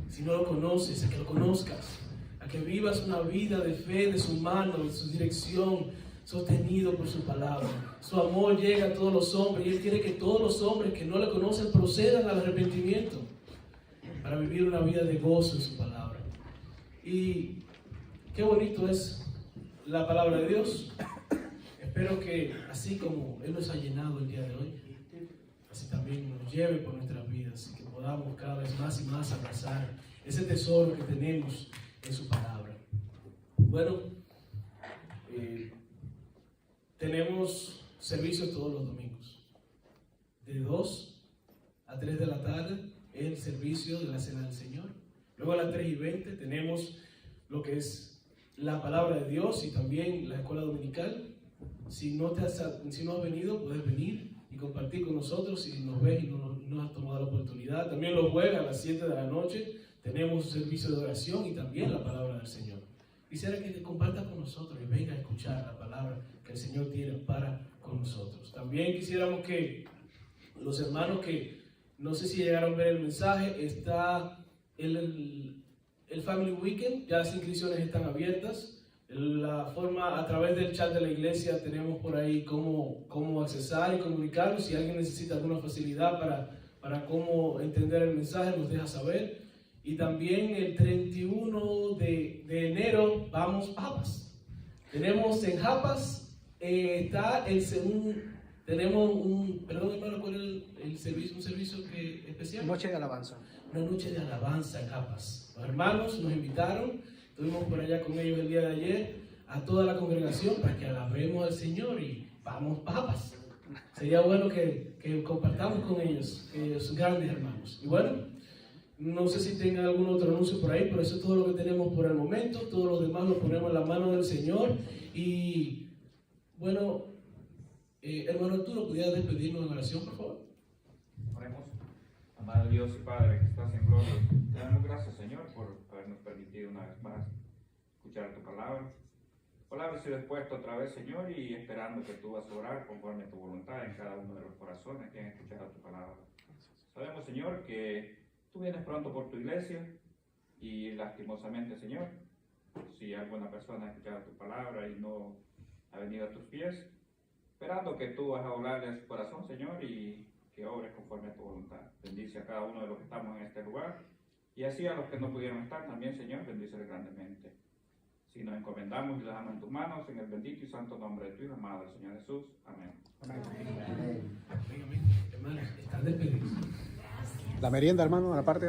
A: si no lo conoces, a que lo conozcas, a que vivas una vida de fe, de su mano, de su dirección, sostenido por su palabra. Su amor llega a todos los hombres y Él quiere que todos los hombres que no le conocen procedan al arrepentimiento para vivir una vida de gozo en su palabra. Y qué bonito es la palabra de Dios. Espero que así como Él nos ha llenado el día de hoy, así también nos lleve por nuestras vidas y que podamos cada vez más y más abrazar ese tesoro que tenemos en su palabra. Bueno, tenemos servicios todos los domingos. De 2 a 3 de la tarde, el servicio de la Cena del Señor. Luego a las 3:20 tenemos lo que es la palabra de Dios y también la escuela dominical. Si no has venido, puedes venir. y compartir con nosotros si nos ves y no has tomado la oportunidad. También los jueves a las 7 de la noche tenemos un servicio de oración y también la palabra del Señor. Quisiera que te compartas con nosotros y venga a escuchar la palabra que el Señor tiene para con nosotros. También quisiéramos que los hermanos que no sé si llegaron a ver el mensaje, está el Family Weekend, ya las inscripciones están abiertas. La forma, a través del chat de la iglesia tenemos por ahí cómo accesar y comunicarnos. Si alguien necesita alguna facilidad para cómo entender el mensaje, nos deja saber. Y también el 31 de enero vamos a Japas. Tenemos en Japas, está el segundo, tenemos perdón hermano, ¿cuál es el servicio? ¿Un servicio especial?
G: Noche de alabanza.
A: Una noche de alabanza en Japas. Los hermanos nos invitaron, estuvimos por allá con ellos el día de ayer, a toda la congregación para que alabemos al Señor y vamos a Japas. Sería bueno que compartamos con ellos, que son grandes hermanos. Y bueno, no sé si tengan algún otro anuncio por ahí, pero eso es todo lo que tenemos por el momento. Todos los demás los ponemos en la mano del Señor. Y bueno, hermano Arturo, ¿pudieras despedirnos en oración, por favor?
H: Oremos. Amado Dios y Padre que estás en gloria, te damos gracias, Señor, por habernos permitido una vez más escuchar tu palabra. Palabra sido expuesto otra vez, Señor, y esperando que tú vas a orar conforme a tu voluntad en cada uno de los corazones que han escuchado tu palabra. Sabemos, Señor, que tú vienes pronto por tu iglesia y lastimosamente, Señor, si alguna persona ha escuchado tu palabra y no ha venido a tus pies, esperando que tú vas a hablarle a su corazón, Señor, y que obres conforme a tu voluntad. Bendice a cada uno de los que estamos en este lugar y así a los que no pudieron estar también, Señor, bendíceles grandemente. Si nos encomendamos y los damos en tus manos, en el bendito y santo nombre de tu Hijo amado, el Señor Jesús. Amén.
A: Amén. Hermanos, están despedidos.
G: La merienda, hermano, a la parte de